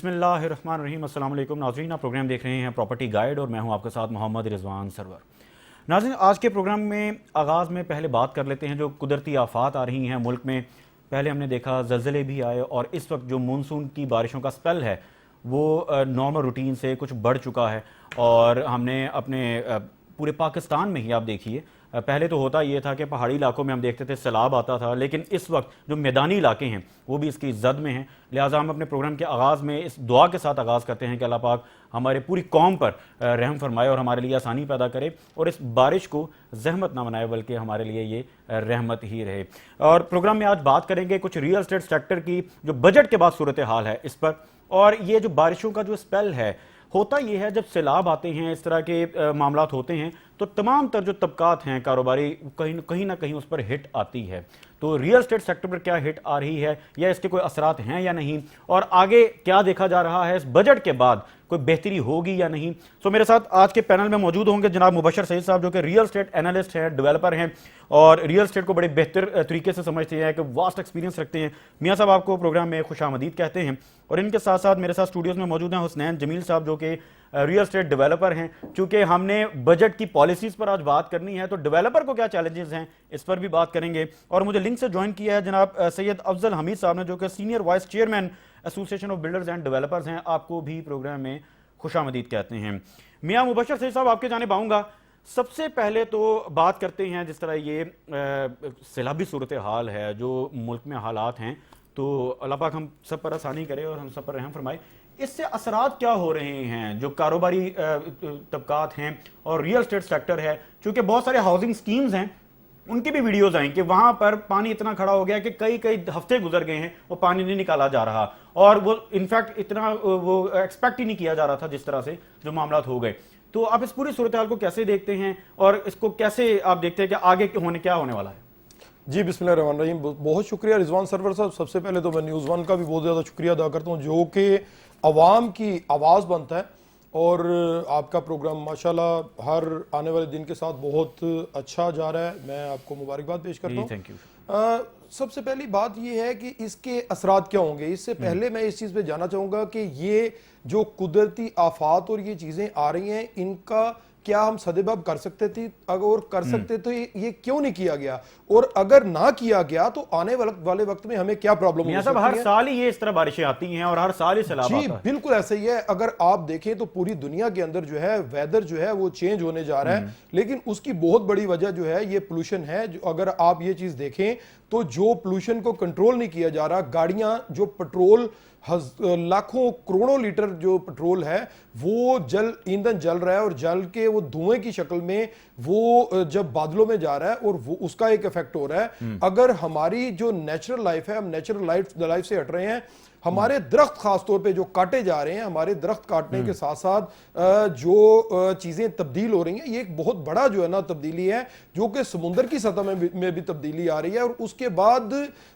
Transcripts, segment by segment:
बिस्मिल्लाहिर्रहमानिर्रहीम। अस्सलाम वालेकुम नाज़रीन, आप प्रोग्राम देख रहे हैं प्रॉपर्टी गाइड और मैं हूं आपके साथ मोहम्मद रिजवान सरवर। नाज़रीन, आज के प्रोग्राम में आगाज़ में पहले बात कर लेते हैं जो कुदरती आफात आ रही हैं मुल्क में। पहले हमने देखा ज़लज़ले भी आए और इस वक्त जो मानसून की बारिशों का स्पेल है वो नॉर्मल रूटीन से कुछ बढ़ चुका है। और हमने अपने पूरे पाकिस्तान में ही आप देखिए, पहले तो होता ये था कि पहाड़ी इलाकों में हम देखते थे सैलाब आता था, लेकिन इस वक्त जो मैदानी इलाके हैं वो भी इसकी जद में हैं। लिहाजा हम अपने प्रोग्राम के आगाज़ में इस दुआ के साथ आगाज़ करते हैं कि अल्लाह पाक हमारे पूरी कौम पर रहम फरमाए और हमारे लिए आसानी पैदा करे और इस बारिश को जहमत ना बनाए बल्कि हमारे लिए ये रहमत ही रहे। और प्रोग्राम में आज बात करेंगे कुछ रियल एस्टेट सेक्टर की जो बजट के बाद सूरत हाल है इस पर। और ये जो बारिशों का जो स्पेल है, होता ये है जब सैलाब आते हैं, इस तरह के मामलात होते हैं तो तमाम तर जो तबकात हैं कारोबारी कहीं ना कहीं उस पर हिट आती है। तो रियल एस्टेट सेक्टर पर क्या हिट आ रही है या इसके कोई असरात हैं या नहीं, और आगे क्या देखा जा रहा है, इस बजट के बाद कोई बेहतरी होगी या नहीं। सो मेरे साथ आज के पैनल में मौजूद होंगे जनाब मुबशर सईद साहब जो कि रियल एस्टेट एनालिस्ट हैं, डेवलपर हैं और रियल एस्टेट को बड़े बेहतर तरीके से समझते हैं, कि वास्ट एक्सपीरियंस रखते हैं। मियाँ साहब आपको प्रोग्राम में खुशामदीद कहते हैं। और इनके साथ साथ मेरे साथ स्टूडियोज में मौजूद हैं हुसनैन जमील साहब जो कि रियल एस्टेट डेवलपर हैं। चूंकि हमने बजट की पॉलिसीज पर आज बात करनी है तो डेवलपर को क्या चैलेंजेस हैं इस पर भी बात करेंगे। और मुझे लिंक से ज्वाइन किया है जनाब सैयद अफजल हमीद साहब ने जो कि senior vice chairman association of builders and developers हैं। आपको भी प्रोग्राम में खुशामदीद कहते हैं। मियाँ मुबशर सईद साहब आपके जानिब आऊँगा। सबसे पहले तो बात करते हैं जिस तरह ये सैलाबी सूरत हाल है जो मुल्क में हालात हैं, तो अल्लाह पाक हम सब पर आसानी करे और हम सब पर रहम फरमाए। इससे असरात क्या हो रहे हैं जो कारोबारी तबकात हैं और रियल एस्टेट सेक्टर है, क्योंकि बहुत सारे हाउसिंग स्कीम्स हैं उनकी भी वीडियोस आई कि वहां पर पानी इतना खड़ा हो गया कि कई कई हफ्ते गुजर गए हैं वो पानी नहीं निकाला जा रहा, और वो इनफैक्ट इतना वो एक्सपेक्ट ही नहीं किया जा रहा था जिस तरह से जो मामलात हो गए। तो आप इस पूरी सूरत हाल को कैसे देखते हैं और इसको कैसे आप देखते हैं कि आगे क्या होने वाला है? जी बिस्मिल्लाहिर्रहमानिर्रहीम, बहुत शुक्रिया रिजवान सरवर साहब। सबसे पहले तो मैं न्यूज़ वन का भी बहुत ज़्यादा शुक्रिया अदा करता हूँ जो कि अवाम की आवाज़ बनता है। और आपका प्रोग्राम माशाल्लाह हर आने वाले दिन के साथ बहुत अच्छा जा रहा है, मैं आपको मुबारकबाद पेश करता हूँ। Thank you. सबसे पहली बात यह है कि इसके असरात क्या होंगे। इससे पहले मैं इस चीज़ पे जानना चाहूँगा कि ये जो कुदरती आफात और ये चीज़ें आ रही हैं इनका क्या हम सदेबाब कर सकते थे, अगर कर सकते तो ये क्यों नहीं किया गया, और अगर ना किया गया तो आने वाले वक्त में हमें क्या प्रॉब्लम हो सकती है। हर साल ही ये इस तरह बारिशें आती हैं और हर साल ही सैलाब आता है। बिल्कुल ऐसा ही है। अगर आप देखें तो पूरी दुनिया के अंदर जो है वेदर जो है वो चेंज होने जा रहा है, लेकिन उसकी बहुत बड़ी वजह जो है ये पोल्यूशन है। जो अगर आप ये चीज देखें तो जो पोल्यूशन को कंट्रोल नहीं किया जा रहा, गाड़ियां जो पेट्रोल लाखों करोड़ों लीटर जो पेट्रोल है वो ईंधन जल रहा है और जल के वो धुएं की शक्ल में वो जब बादलों में जा रहा है और वो उसका एक इफेक्ट हो रहा है। अगर हमारी जो नेचुरल लाइफ है, हम नेचुरल लाइफ से हट रहे हैं, हमारे दरख्त खासतौर पे जो काटे जा रहे हैं, हमारे दरख्त काटने के साथ साथ जो चीजें तब्दील हो रही हैं, ये एक बहुत बड़ा जो है ना तब्दीली है जो कि समुद्र की सतह में भी तब्दीली आ रही है। और उसके बाद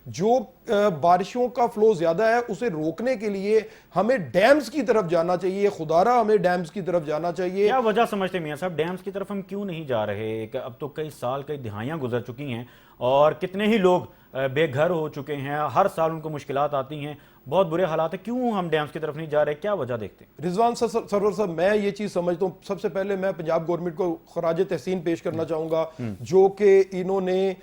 जो बारिशों का फ्लो ज्यादा है उसे रोकने के लिए हमें डैम्स की तरफ जाना चाहिए, खुदारा हमें डैम्स की तरफ जाना चाहिए। क्या वजह समझते मियां साहब डैम्स की तरफ हम क्यों नहीं जा रहे? अब तो कई साल कई दिहाइयां गुजर चुकी हैं और कितने ही लोग बेघर हो चुके हैं, हर साल उनको मुश्किलात आती हैं, बहुत बुरे हालात है, क्यों हम डैम्स की तरफ नहीं जा रहे? क्या वजह देखते हैं? रिजवान सरवर साहब, मैं ये चीज समझता हूँ, सबसे पहले मैं पंजाब गवर्नमेंट को खराज तहसीन पेश करना चाहूंगा जो कि इन्होंने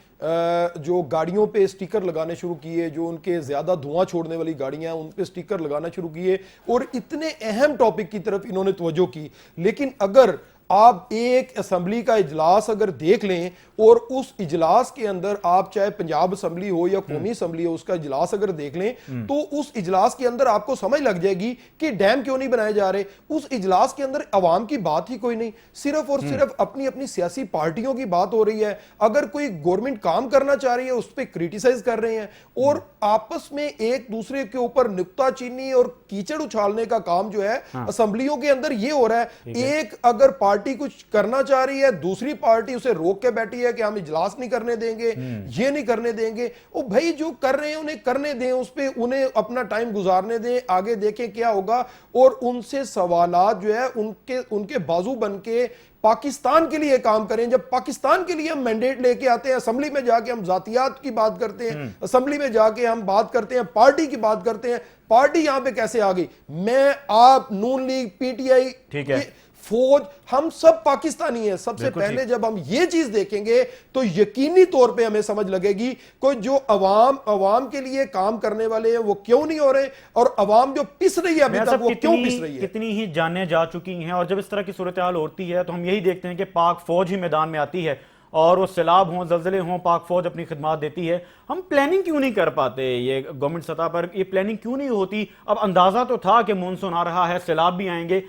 जो गाड़ियों पे स्टिकर लगाने शुरू किए, जो उनके ज्यादा धुआं छोड़ने वाली गाड़ियां उन पे स्टिकर लगाना शुरू किए और इतने अहम टॉपिक की तरफ इन्होंने तवज्जो की। लेकिन अगर आप एक असेंबली का इजलास अगर देख लें और उस इजलास के अंदर आप चाहे पंजाब असेंबली हो या कौमी असेंबली हो उसका इजलास अगर देख लें तो उस इजलास के अंदर आपको समझ लग जाएगी कि डैम क्यों नहीं बनाए जा रहे। उस इजलास के अंदर अवाम की बात ही कोई नहीं, सिर्फ और सिर्फ अपनी अपनी सियासी पार्टियों की बात हो रही है। अगर कोई गवर्नमेंट काम करना चाह रही है उस पर क्रिटिसाइज कर रहे हैं और आपस में एक दूसरे के ऊपर नुक्ताचीनी और कीचड़ उछालने का काम जो है असेंबलियों के अंदर ये हो रहा है। एक अगर पार्टी पार्टी कुछ करना चाह रही है, दूसरी पार्टी उसे रोक के बैठी है कि हम इजलास नहीं करने देंगे, ये नहीं करने देंगे। ओ भाई, जो कर रहे हैं उन्हें करने दें, उस पे उन्हें अपना टाइम गुजारने दें, आगे देखें क्या होगा। और उनसे सवालात जो है उनके बाजू बन के पाकिस्तान के लिए काम करें। जब पाकिस्तान के लिए हम मैंडेट लेके आते हैं, असेंबली में जाके हम जातियात की बात करते हैं, असेंबली में जाके हम बात करते हैं, पार्टी की बात करते हैं, पार्टी यहां पे कैसे आ गई? मैं, आप, नून लीग, पीटीआई, ठीक है, फौज, हम सब पाकिस्तानी हैं। सबसे पहले जब हम ये चीज देखेंगे तो यकीनी तौर पे हमें समझ लगेगी कोई जो अवाम के लिए काम करने वाले हैं वो क्यों नहीं हो रहे, और अवाम जो पिस रही है अभी तक वो क्यों पिस रही है। कितनी ही जानें जा चुकी हैं, और जब इस तरह की सूरत हाल होती है तो हम यही देखते हैं कि पाक फौज ही मैदान में आती है, और वो सैलाब हों, जल्जले हों, पाक फौज अपनी खिदमत देती है। हम प्लानिंग क्यों नहीं कर पाते? ये गवर्नमेंट सतह पर ये प्लानिंग क्यों नहीं होती? अब अंदाजा तो था कि मानसून आ रहा है, सैलाब भी आएंगे,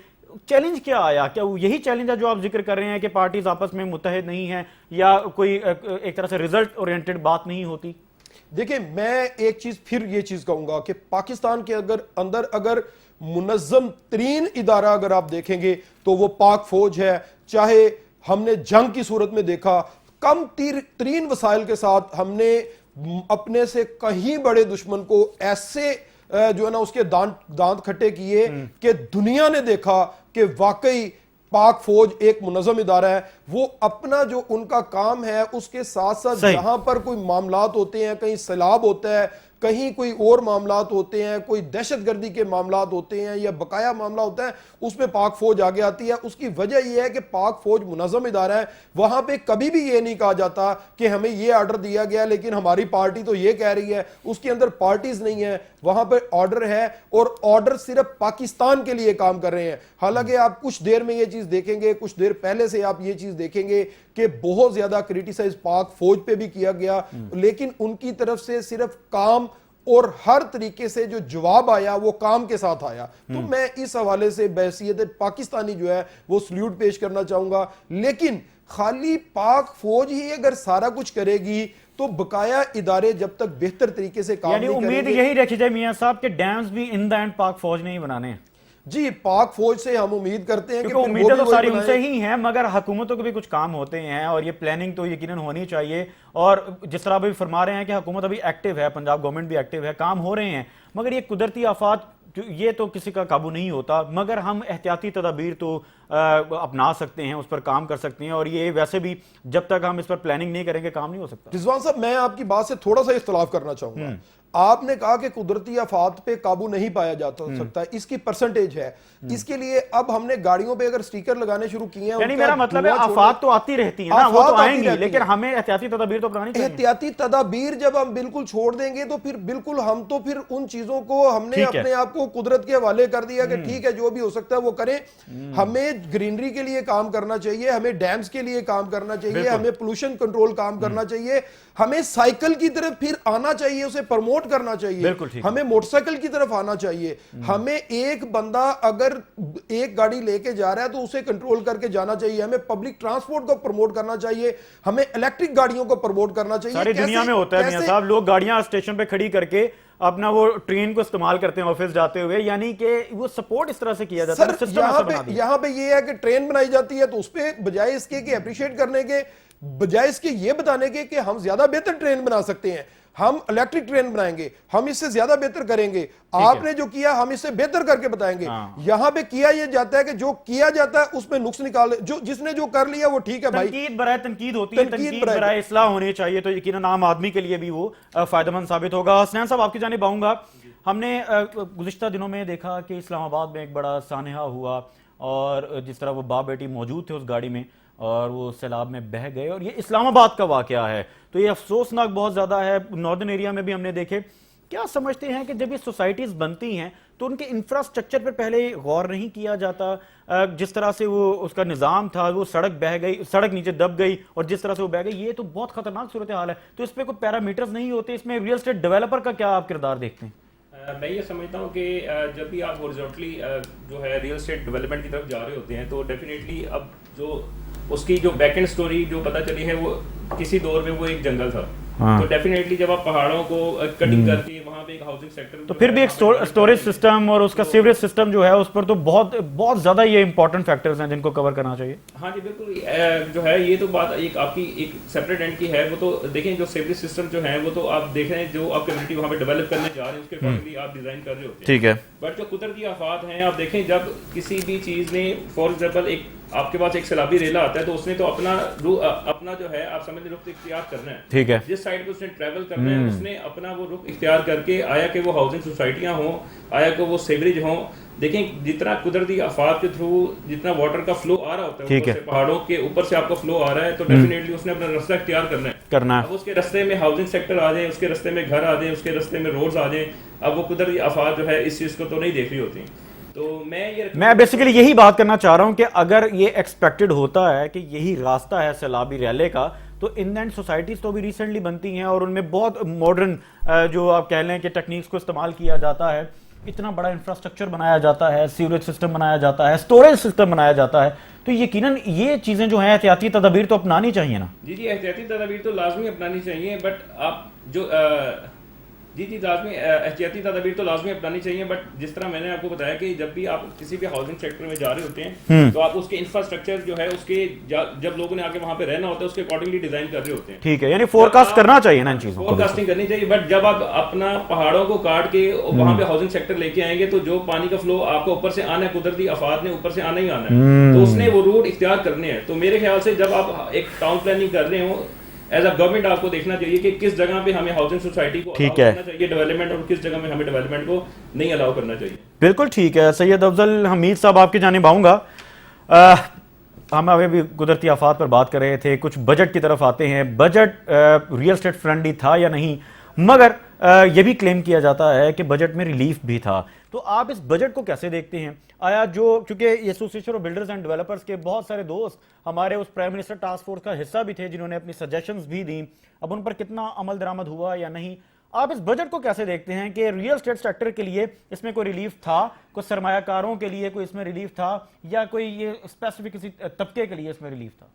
चैलेंज क्या आया? क्या यही चैलेंज है जो आप जिक्र कर रहे हैं कि पार्टीज आपस में मुत्तहिद नहीं है, या कोई एक तरह से रिजल्ट ओरिएंटेड बात नहीं होती? देखिए, मैं एक चीज फिर ये चीज कहूंगा कि पाकिस्तान के अंदर अगर मुनज़्ज़म तरीन इदारा अगर आप देखेंगे तो वो पाक फौज है। चाहे हमने जंग की सूरत में देखा, कम तरीन वसाइल के साथ हमने अपने से कहीं बड़े दुश्मन को ऐसे जो है ना उसके दांत खट्टे किए कि दुनिया ने देखा कि वाकई पाक फौज एक मुनज़्ज़म इदारा है। वो अपना जो उनका काम है उसके साथ साथ जहां पर कोई मामलात होते हैं, कहीं सैलाब होता है, कहीं कोई और मामलात होते हैं, कोई दहशतगर्दी के मामलात होते हैं या बकाया मामला होता है, उसमें पाक फौज आगे आती है। उसकी वजह यह है कि पाक फौज मुनज़्ज़म इदारा है। वहां पे कभी भी ये नहीं कहा जाता कि हमें ये ऑर्डर दिया गया लेकिन हमारी पार्टी तो ये कह रही है। उसके अंदर पार्टीज नहीं है, वहां पर ऑर्डर है, और ऑर्डर सिर्फ पाकिस्तान के लिए काम कर रहे हैं। हालांकि आप कुछ देर में ये चीज देखेंगे, कुछ देर पहले से आप ये चीज देखेंगे कि बहुत ज्यादा क्रिटिसाइज पाक फौज पे भी किया गया, लेकिन उनकी तरफ से सिर्फ काम और हर तरीके से जो जवाब आया वो काम के साथ आया। तो मैं इस हवाले से बहसीयत पाकिस्तानी जो है वो सल्यूट पेश करना चाहूंगा। लेकिन खाली पाक फौज ही अगर सारा कुछ करेगी तो बकाया इदारे जब तक बेहतर तरीके से काम नहीं करेंगे, उम्मीद यही रखी जाए मियां साहब के डैम्स भी इन द एंड पाक फौज ने ही बनाने हैं। जी, पाक फौज से हम उम्मीद करते हैं कि उम्मीदें तो सारी उनसे ही हैं, मगर हुकूमतों के भी कुछ काम होते हैं और ये प्लानिंग तो यकीनन होनी चाहिए। और जिस तरह अभी फरमा रहे हैं कि हुकूमत अभी एक्टिव है, पंजाब गवर्नमेंट भी एक्टिव है, काम हो रहे हैं, मगर ये कुदरती आफात ये तो किसी का काबू नहीं होता। मगर हम एहतियाती तदाबीर तो अपना सकते हैं, उस पर काम कर सकते हैं, और ये वैसे भी जब तक हम इस पर प्लानिंग नहीं करेंगे काम नहीं हो सकता। रिजवान साहब, मैं आपकी बात से थोड़ा सा इख्तलाफ करना चाहूंगा। आपने कहा कि कुदरती आफात पे काबू नहीं पाया जा सकता, इसकी परसेंटेज है। इसके लिए अब हमने गाड़ियों पे अगर स्टिकर लगाने शुरू किए हैं, यानी मेरा मतलब है आफात तो आती रहती है ना, वो तो आएंगी, लेकिन हमें एहतियाती तदाबीर तो अपनानी चाहिए। एहतियाती तदाबीर जब हम बिल्कुल छोड़ देंगे तो फिर बिल्कुल हम तो फिर उन चीजों को हमने अपने आप को कुदरत के हवाले कर दिया कि ठीक है जो भी हो सकता है वो करें। हमें ग्रीनरी के लिए काम करना चाहिए, हमें डैम्स के लिए काम करना चाहिए, हमें पोल्यूशन कंट्रोल काम करना चाहिए, हमें साइकिल की तरफ फिर आना चाहिए, उसे प्रमोट करना चाहिए, हमें मोटरसाइकिल की तरफ आना चाहिए। हमें एक बंदा अगर एक गाड़ी लेके जा रहा है तो उसे कंट्रोल करके जाना चाहिए, हमें पब्लिक ट्रांसपोर्ट को प्रमोट करना चाहिए, हमें इलेक्ट्रिक गाड़ियों को प्रमोट करना चाहिए। सारी दुनिया में होता है मियां साहब, लोग गाड़ियां स्टेशन पे खड़ी करके अपना वो ट्रेन को इस्तेमाल करते हैं ऑफिस जाते हुए, यानी कि वो सपोर्ट इस तरह से किया जाता है। यहाँ पे ये है कि ट्रेन बनाई जाती है तो उस पे बजाय इसके कि अप्रिशिएट करने के, बजाय इसके ये बताने के कि हम ज्यादा बेहतर ट्रेन बना सकते हैं, हम इलेक्ट्रिक ट्रेन बनाएंगे, हम इससे ज्यादा बेहतर करेंगे, आपने जो किया हम इससे बेहतर करके बताएंगे। यहां पे किया ये जाता है कि जो किया जाता है उसमें नुक्स निकाल, जो जिसने जो कर लिया वो ठीक है भाई। तनकीद बराए तनकीद होती है, तनकीद बराए इस्लाह होनी चाहिए, तो यकीनन आम आदमी के लिए भी वो फायदेमंद साबित होगा। हसनैन साहब, आपकी जानिब आऊंगा। हमने गुज़िश्ता दिनों में देखा कि इस्लामाबाद में एक बड़ा सानहा हुआ, और जिस तरह वो बाप बेटी मौजूद थे उस गाड़ी में और वो सैलाब में बह गए, और ये इस्लामाबाद का वाकया है, तो ये अफसोसनाक बहुत ज़्यादा है। नॉर्दर्न एरिया में भी हमने देखे। क्या समझते हैं कि जब ये सोसाइटीज़ बनती हैं तो उनके इंफ्रास्ट्रक्चर पर पहले गौर नहीं किया जाता? जिस तरह से वो उसका निज़ाम था, वो सड़क बह गई, सड़क नीचे दब गई, और जिस तरह से वो बह गई, ये तो बहुत खतरनाक सूरत हाल है। तो इस पर कोई पैरामीटर्स नहीं होते? इसमें रियल एस्टेट डेवलपर का क्या आप किरदार देखते हैं? मैं ये समझता हूँ कि जब भी आप हॉरिजॉन्टली जो है रियल एस्टेट डेवलपमेंट की तरफ जा रहे होते हैं तो डेफिनेटली अब जो उसकी जो बैकएंड स्टोरी जो पता चली है वो किसी दौर में वो एक जंगल था। तो डेफिनेटली जब आप पहाड़ों को कटिंग करके वहाँ वहाँ पे एक हाउसिंग सेक्टर तो फिर भी एक स्टोरेज सिस्टम और उसका सीवरेज सिस्टम जो है उस पर तो बहुत बहुत ज़्यादा ये इंपॉर्टेंट फैक्टर्स हैं जिनको कवर करना चाहिए। हाँ जी बिल्कुल, जो है ये तो बात एक आपकी एक सेपरेट एंड की है। वो तो देखें जो सीवरेज सिस्टम जो है वो तो आप देख रहे हैं जो आप कम्युनिटी वहाँ पे डेवलप करने जा रहे हैं उसके अकॉर्डिंगली आप डिज़ाइन कर रहे होते हैं। ठीक है। बट जो कुदरती आफात हैं आप देखें, जब किसी भी चीज़ ने फॉर एग्जाम्पल एक आपके पास एक सैलाबी रेला आता है तो उसने तो अपना जो है आप समझ रुख इख्तियार करना है। ठीक है। जिस साइड पे उसने ट्रैवल करना है उसने अपना वो रुख इख्तियार करके, आया कि वो हाउसिंग सोसाइटियां हों, आया कि वो सेवरेज हों। देखें जितना कुदरती आफात के थ्रू जितना वाटर का फ्लो आ रहा होता है ऊपर से, पहाड़ों के ऊपर से आपको फ्लो आ रहा है तो डेफिनेटली उसने अपना रास्ता इख्तियार करना है। अब उसके रास्ते में हाउसिंग सेक्टर आ जाए, उसके रास्ते में घर आ जाए, उसके रास्ते में रोड्स आ जाए, अब वो कुदरती आफात जो है इस चीज़ को तो नहीं देख रही होती। तो मैं बेसिकली यही बात करना चाह रहा हूं कि अगर ये एक्सपेक्टेड होता है कि यही रास्ता है सैलाबी रैले का, तो इंलैंड सोसाइटीज तो भी रिसेंटली बनती हैं और उनमें बहुत मॉडर्न जो आप कह लें कि टेक्निक्स को इस्तेमाल किया जाता है, इतना बड़ा इंफ्रास्ट्रक्चर बनाया जाता है, सीवरेज सिस्टम बनाया जाता है, स्टोरेज सिस्टम बनाया जाता है, तो यकीनन ये चीज़ें जो हैं एहतियाती तदाबीर तो अपनानी चाहिए ना। जी एहतियाती तदाबीर तो लाजमी अपनानी चाहिए, बट आप जो जी लाजमी एहतियाती तदाबीर तो लाजमी अपनानी चाहिए। बट जिस तरह मैंने आपको बताया कि जब भी आप किसी भी हाउसिंग सेक्टर में जा रहे होते हैं तो आप उसके इंफ्रास्ट्रक्चर जो है उसके जब लोगों ने आके वहाँ पे रहना होता है उसके अकॉर्डिंगली डिजाइन कर रहे होते हैं। ठीक है, यानी फोरकास्ट करना चाहिए ना इन चीज़ों को, फोरकास्टिंग करनी चाहिए। बट जब आप अपना पहाड़ों को काट के वहाँ पे हाउसिंग सेक्टर लेके आएंगे तो जो पानी का फ्लो आपको ऊपर से आना है, कुदरती आफात ने ऊपर से आना ही आना है, तो उसने वो रूट इख्तियार करने हैं। तो मेरे ख्याल से जब आप एक टाउन प्लानिंग कर रहे हो एज अ गवर्नमेंट आपको देखना चाहिए कि किस जगह पे हमें हाउसिंग सोसाइटी को अलाउ करना चाहिए डेवलपमेंट और किस जगह में हमें डेवलपमेंट को नहीं अलाउ करना चाहिए। बिल्कुल ठीक है। सैयद अफजल हमीद साहब आपकी जानिब आऊँगा। हम अभी भी कुदरती आफात पर बात कर रहे थे, कुछ बजट की तरफ आते हैं। बजट रियल एस्टेट फ्रेंडली था या नहीं, मगर यह भी क्लेम किया जाता है कि बजट में रिलीफ भी था। तो आप इस बजट को कैसे देखते हैं? आया जो चूंकि association of builders and developers के बहुत सारे दोस्त हमारे उस प्राइम मिनिस्टर टास्क फोर्स का हिस्सा भी थे जिन्होंने अपनी सजेशंस भी दी, अब उन पर कितना अमल दरामद हुआ या नहीं, आप इस बजट को कैसे देखते हैं कि रियल एस्टेट सेक्टर के लिए इसमें कोई रिलीफ था, कोई सरमायाकारों के लिए कोई इसमें रिलीफ था, या कोई ये स्पेसिफिक किसी तबके के लिए इसमें रिलीफ था?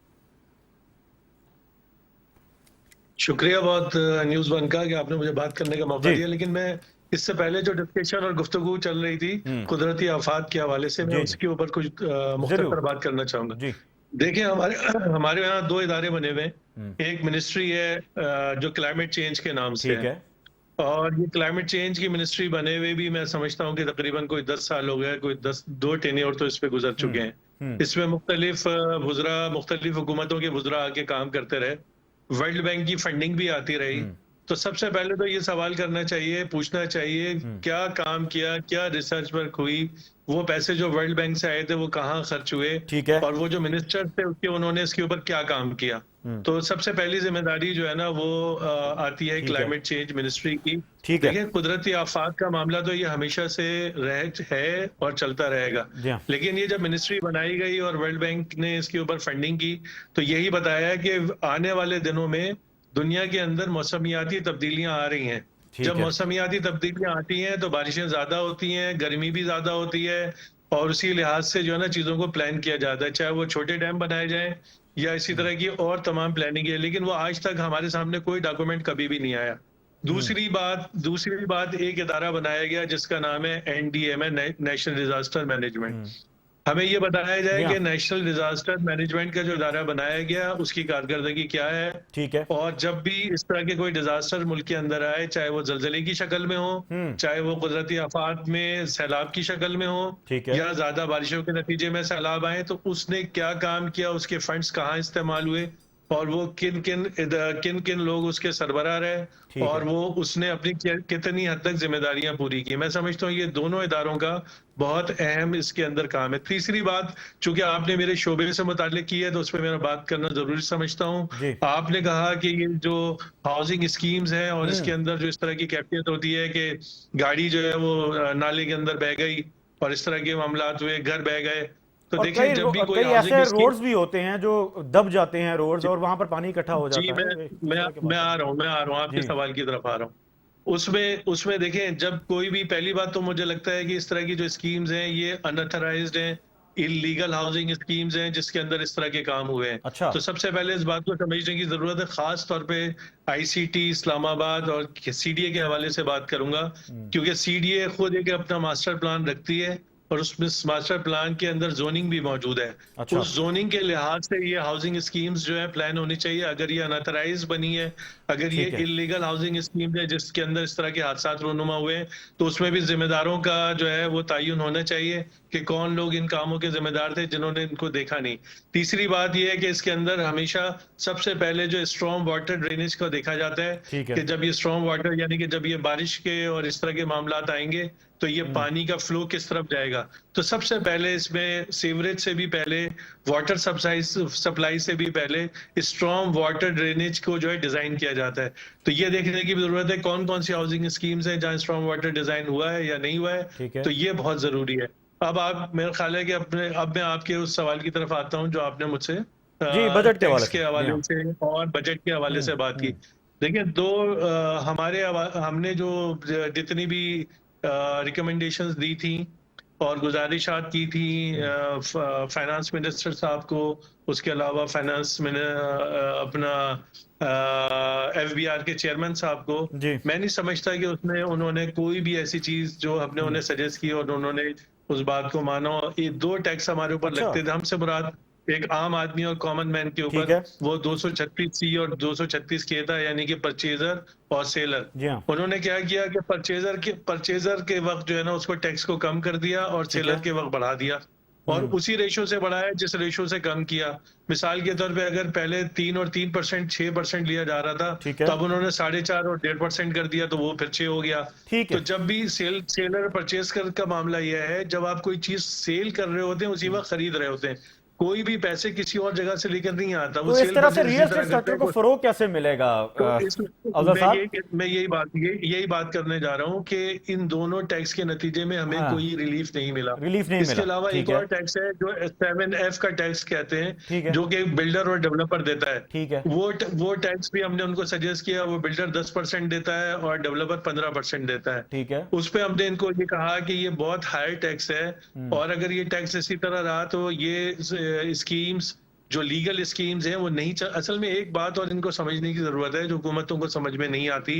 शुक्रिया बहुत न्यूज़ वन का कि आपने मुझे बात करने का मौका दिया। लेकिन मैं इससे पहले जो डिस्कशन और गुफ्तगू चल रही थी कुदरती आफात के हवाले से, मैं उसके ऊपर कुछ मुख्तसर बात करना चाहूंगा। देखिए हमारे यहाँ दो इदारे बने हुए हैं। एक मिनिस्ट्री है जो क्लाइमेट चेंज के नाम से है, और ये क्लाइमेट चेंज की मिनिस्ट्री बने हुए भी मैं समझता हूँ कि तकरीबन कोई 10 साल हो गया, कोई 2 टेन्योर तो इस पे गुजर चुके हैं। इसमें मुख्तलिफ हुकूमतों के वुज़रा आके काम करते रहे, वर्ल्ड बैंक की फंडिंग भी आती रही। तो सबसे पहले तो ये सवाल करना चाहिए, पूछना चाहिए क्या काम किया, क्या रिसर्च वर्क हुई, वो पैसे जो वर्ल्ड बैंक से आए थे वो कहाँ खर्च हुए, ठीक है, और वो जो मिनिस्टर थे उसके उन्होंने इसके ऊपर क्या काम किया। तो सबसे पहली जिम्मेदारी जो है ना वो आती है क्लाइमेट चेंज मिनिस्ट्री की। देखिए कुदरती आफात का मामला तो ये हमेशा से है और चलता रहेगा, लेकिन ये जब मिनिस्ट्री बनाई गई और वर्ल्ड बैंक ने इसके ऊपर फंडिंग की तो यही बताया कि आने वाले दिनों में दुनिया के अंदर मौसमियाती तब्दीलियां आ रही हैं। जब मौसमियाती तब्दीलियां आती हैं तो बारिशें ज्यादा होती हैं, गर्मी भी ज्यादा होती है, और उसी लिहाज से जो है ना चीजों को प्लान किया जाता है, चाहे वो छोटे डैम बनाए जाएं या इसी तरह की और तमाम प्लानिंग है, लेकिन वो आज तक हमारे सामने कोई डॉक्यूमेंट कभी भी नहीं आया। दूसरी बात एक इदारा बनाया गया जिसका नाम है NDMA, नेशनल डिजास्टर मैनेजमेंट। हमें ये बताया जाए कि नेशनल डिजास्टर मैनेजमेंट का जो इदारा बनाया गया उसकी कारकर्दगी क्या है। ठीक है, और जब भी इस तरह के कोई डिजास्टर मुल्क के अंदर आए, चाहे वो जलजले की शक्ल में हो, चाहे वो कुदरती आफात में सैलाब की शक्ल में हो, या ज्यादा बारिशों के नतीजे में सैलाब आए, तो उसने क्या काम किया, उसके फंड्स कहाँ इस्तेमाल हुए, और वो किन किन लोग उसके सरबराह रहे, और वो उसने अपनी कितनी हद तक जिम्मेदारियां पूरी की। मैं समझता हूँ ये दोनों इदारों का बहुत अहम इसके अंदर काम है। तीसरी बात, चूंकि आपने मेरे शोबे से मुताल्लिक की है तो उस पर मेरा बात करना जरूरी समझता हूँ। आपने कहा कि ये जो हाउसिंग स्कीम्स हैं और इसके अंदर जो इस तरह की कैफियत होती है कि गाड़ी जो है वो नाले के अंदर बह गई और इस तरह के मामला हुए, घर बह गए, तो देखिए जब भी कोई ऐसे रोड्स भी होते हैं जो दब जाते हैं रोड्स और वहां पर पानी इकट्ठा हो जाता है। मैं आ रहा हूँ आपके सवाल की तरफ आ रहा हूँ। उसमें देखें, जब कोई भी, पहली बात तो मुझे लगता है कि इस तरह की जो स्कीम्स हैं ये अनऑथराइज्ड हैं, इलीगल हाउसिंग स्कीम्स हैं जिसके अंदर इस तरह के काम हुए हैं। अच्छा। तो सबसे पहले इस बात को समझने की जरूरत है, खास तौर पे आईसीटी इस्लामाबाद और सीडीए के हवाले से बात करूंगा, क्योंकि सीडीए खुद एक अपना मास्टर प्लान रखती है और उसमें मास्टर प्लान के अंदर जोनिंग भी मौजूद है। अच्छा। उस जोनिंग के लिहाज से ये हाउसिंग स्कीम्स जो है प्लान होनी चाहिए। अगर ये अनऑथराइज बनी है, अगर ये ठीक है। इलीगल हाउसिंग स्कीम है जिसके अंदर इस तरह के हादसा रूनुमा हुए हैं, तो उसमें भी जिम्मेदारों का जो है वो तयन होना चाहिए कि कौन लोग इन कामों के जिम्मेदार थे जिन्होंने इनको देखा नहीं। तीसरी बात यह है कि इसके अंदर हमेशा सबसे पहले जो स्ट्रॉन्ग वाटर ड्रेनेज को देखा जाता है ठीक है। कि जब ये स्ट्रॉन्ग वाटर यानी कि जब ये बारिश के और इस तरह के मामलात आएंगे तो ये पानी का फ्लो किस तरफ जाएगा। तो सबसे पहले इसमें सीवरेज से भी पहले, वाटर सप्लाई से भी पहले स्ट्रॉन्ग वाटर ड्रेनेज को जो है डिजाइन किया जाता है। तो ये देखने की जरूरत है कौन कौन सी हाउसिंग स्कीम्स हैं जहां स्ट्रॉन्ग वाटर डिजाइन हुआ है या नहीं हुआ है। तो ये बहुत जरूरी है। अब आप, मेरा ख्याल है कि अब मैं आपके उस सवाल की तरफ आता हूं जो आपने मुझसे जी, बजट के हवाले से और बजट के हवाले से बात की। देखिए, हमने जो जितनी भी रिकमेंडेशंस दी थी और गुजारिशात की थी फाइनेंस मिनिस्टर साहब को, उसके अलावा अपना एफबीआर के चेयरमैन साहब को, मैं नहीं समझता कि उसमें उन्होंने कोई भी ऐसी चीज जो हमने उन्हें सजेस्ट की और उन्होंने उस बात को मानो। ये 2 टैक्स हमारे ऊपर लगते थे, हमसे मुराद एक आम आदमी और कॉमन मैन के ऊपर, वो 236C और 236K था, यानी कि परचेजर और सेलर। उन्होंने क्या किया कि परचेजर के वक्त जो है ना उसको टैक्स को कम कर दिया और सेलर के वक्त बढ़ा दिया, और उसी रेशो से बढ़ाया जिस रेशो से कम किया। मिसाल के तौर पे अगर पहले 3 और 3% 6% लिया जा रहा था, तब उन्होंने 4.5 और 1.5% कर दिया, तो वो फिर 6 हो गया। तो जब भी सेलर परचेज का मामला यह है, जब आप कोई चीज सेल कर रहे होते हैं उसी वक्त खरीद रहे होते हैं, कोई भी पैसे किसी और जगह से लेकर नहीं आता। तो इस तरह से रियल एस्टेट सेक्टर को फरोग कैसे मिलेगा? मैं यही बात करने जा रहा हूँ कि इन दोनों टैक्स के नतीजे में हमें कोई रिलीफ नहीं मिला। इसके अलावा एक और टैक्स है जो 7F का टैक्स कहते हैं, जो कि बिल्डर और डेवलपर देता है। वो टैक्स भी हमने उनको सजेस्ट किया। वो बिल्डर 10% देता है और डेवलपर 15% देता है। उस पर हमने इनको ये कहा कि ये बहुत हाई टैक्स है, और अगर ये टैक्स इसी तरह रहा तो ये स्कीम्स जो लीगल स्कीम्स हैं वो नहीं असल में एक बात और इनको समझने की जरूरत है जो हुकूमतों को समझ में नहीं आती।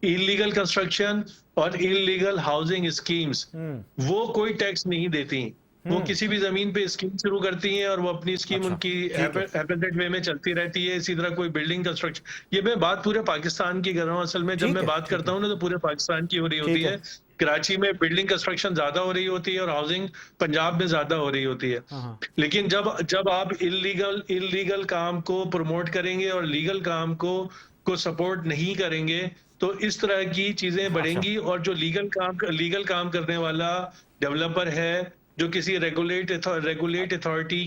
इलीगल कंस्ट्रक्शन और इलीगल हाउसिंग स्कीम्स वो कोई टैक्स नहीं देती। वो किसी भी जमीन पे स्कीम शुरू करती हैं और वो अपनी स्कीम उनकी एपेंडेड वे में चलती रहती है। इसी तरह कोई बिल्डिंग कंस्ट्रक्शन, ये मैं बात पूरे पाकिस्तान की कर रहा हूँ। असल में जब मैं बात करता हूँ ना तो पूरे पाकिस्तान की हो रही होती है। कराची में बिल्डिंग कंस्ट्रक्शन ज्यादा हो रही होती है और हाउसिंग पंजाब में ज्यादा हो रही होती है। लेकिन जब आप इलीगल काम को प्रमोट करेंगे और लीगल काम को सपोर्ट नहीं करेंगे तो इस तरह की चीजें बढ़ेंगी। और जो लीगल काम करने वाला डेवलपर है जो किसी रेगुलेट अथॉरिटी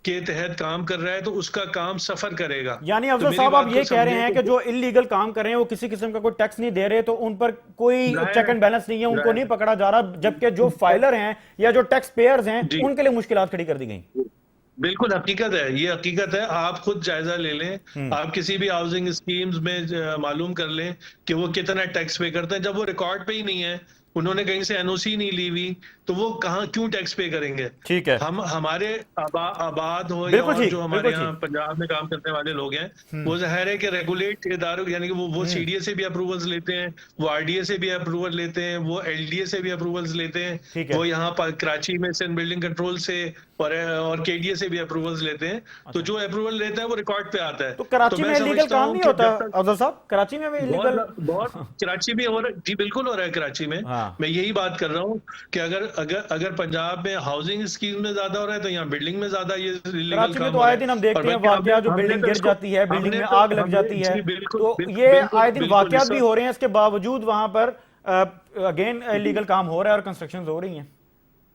के तहत काम कर रहा है तो उसका काम सफर करेगा। यानी अफजल साहब आप ये कह रहे हैं कि जो इलीगल काम कर रहे हैं वो किसी किस्म का कोई टैक्स नहीं दे रहे, तो उन पर कोई चेक एंड बैलेंस नहीं है, उनको नहीं पकड़ा जा रहा, जबकि जो फाइलर हैं या जो टैक्स पेयर्स हैं उनके लिए मुश्किलात खड़ी कर दी गई। बिल्कुल हकीकत है, ये हकीकत है। आप खुद जायजा ले लें, आप किसी भी हाउसिंग स्कीम्स में मालूम कर लें कि वो कितना टैक्स पे करते हैं। जब वो रिकॉर्ड पे ही नहीं है, उन्होंने कहीं से एनओसी नहीं ली हुई, तो वो क्यों टैक्स पे करेंगे? ठीक है, हमारे आबाद हो या जो हमारे यहाँ पंजाब में काम करने वाले लोग हैं, वो जाहिर है कि रेगुलेट इदारों यानी कि वो सीडीए से भी अप्रूवल्स लेते हैं, वो आरडीए से भी अप्रूवल लेते हैं, वो एलडीए से भी अप्रूवल्स लेते हैं, वो यहाँ पर कराची में सिंध बिल्डिंग कंट्रोल से और केडीए से भी अप्रूवल्स लेते हैं। तो जो अप्रूवल लेता है वो रिकॉर्ड पे आता है। तो कराची में इलीगल काम नहीं होता अफजल साहब? कराची में भी इलीगल बहुत कराची में हो रहा है जी, बिल्कुल हो रहा है कराची में। मैं यही बात कर रहा हूँ कि अगर पंजाब में हाउसिंग स्कीम में ज्यादा हो रहा है तो यहाँ बिल्डिंग में ज्यादा ये इलीगल काम। तो आए दिन हम देखते हैं वाकया, जो बिल्डिंग गिर जाती है, बिल्डिंग में आग लग जाती है, तो ये आए दिन वाकयात भी हो रहे हैं। इसके बावजूद वहां पर अगेन इलीगल काम हो रहा है और कंस्ट्रक्शन हो रही हैं।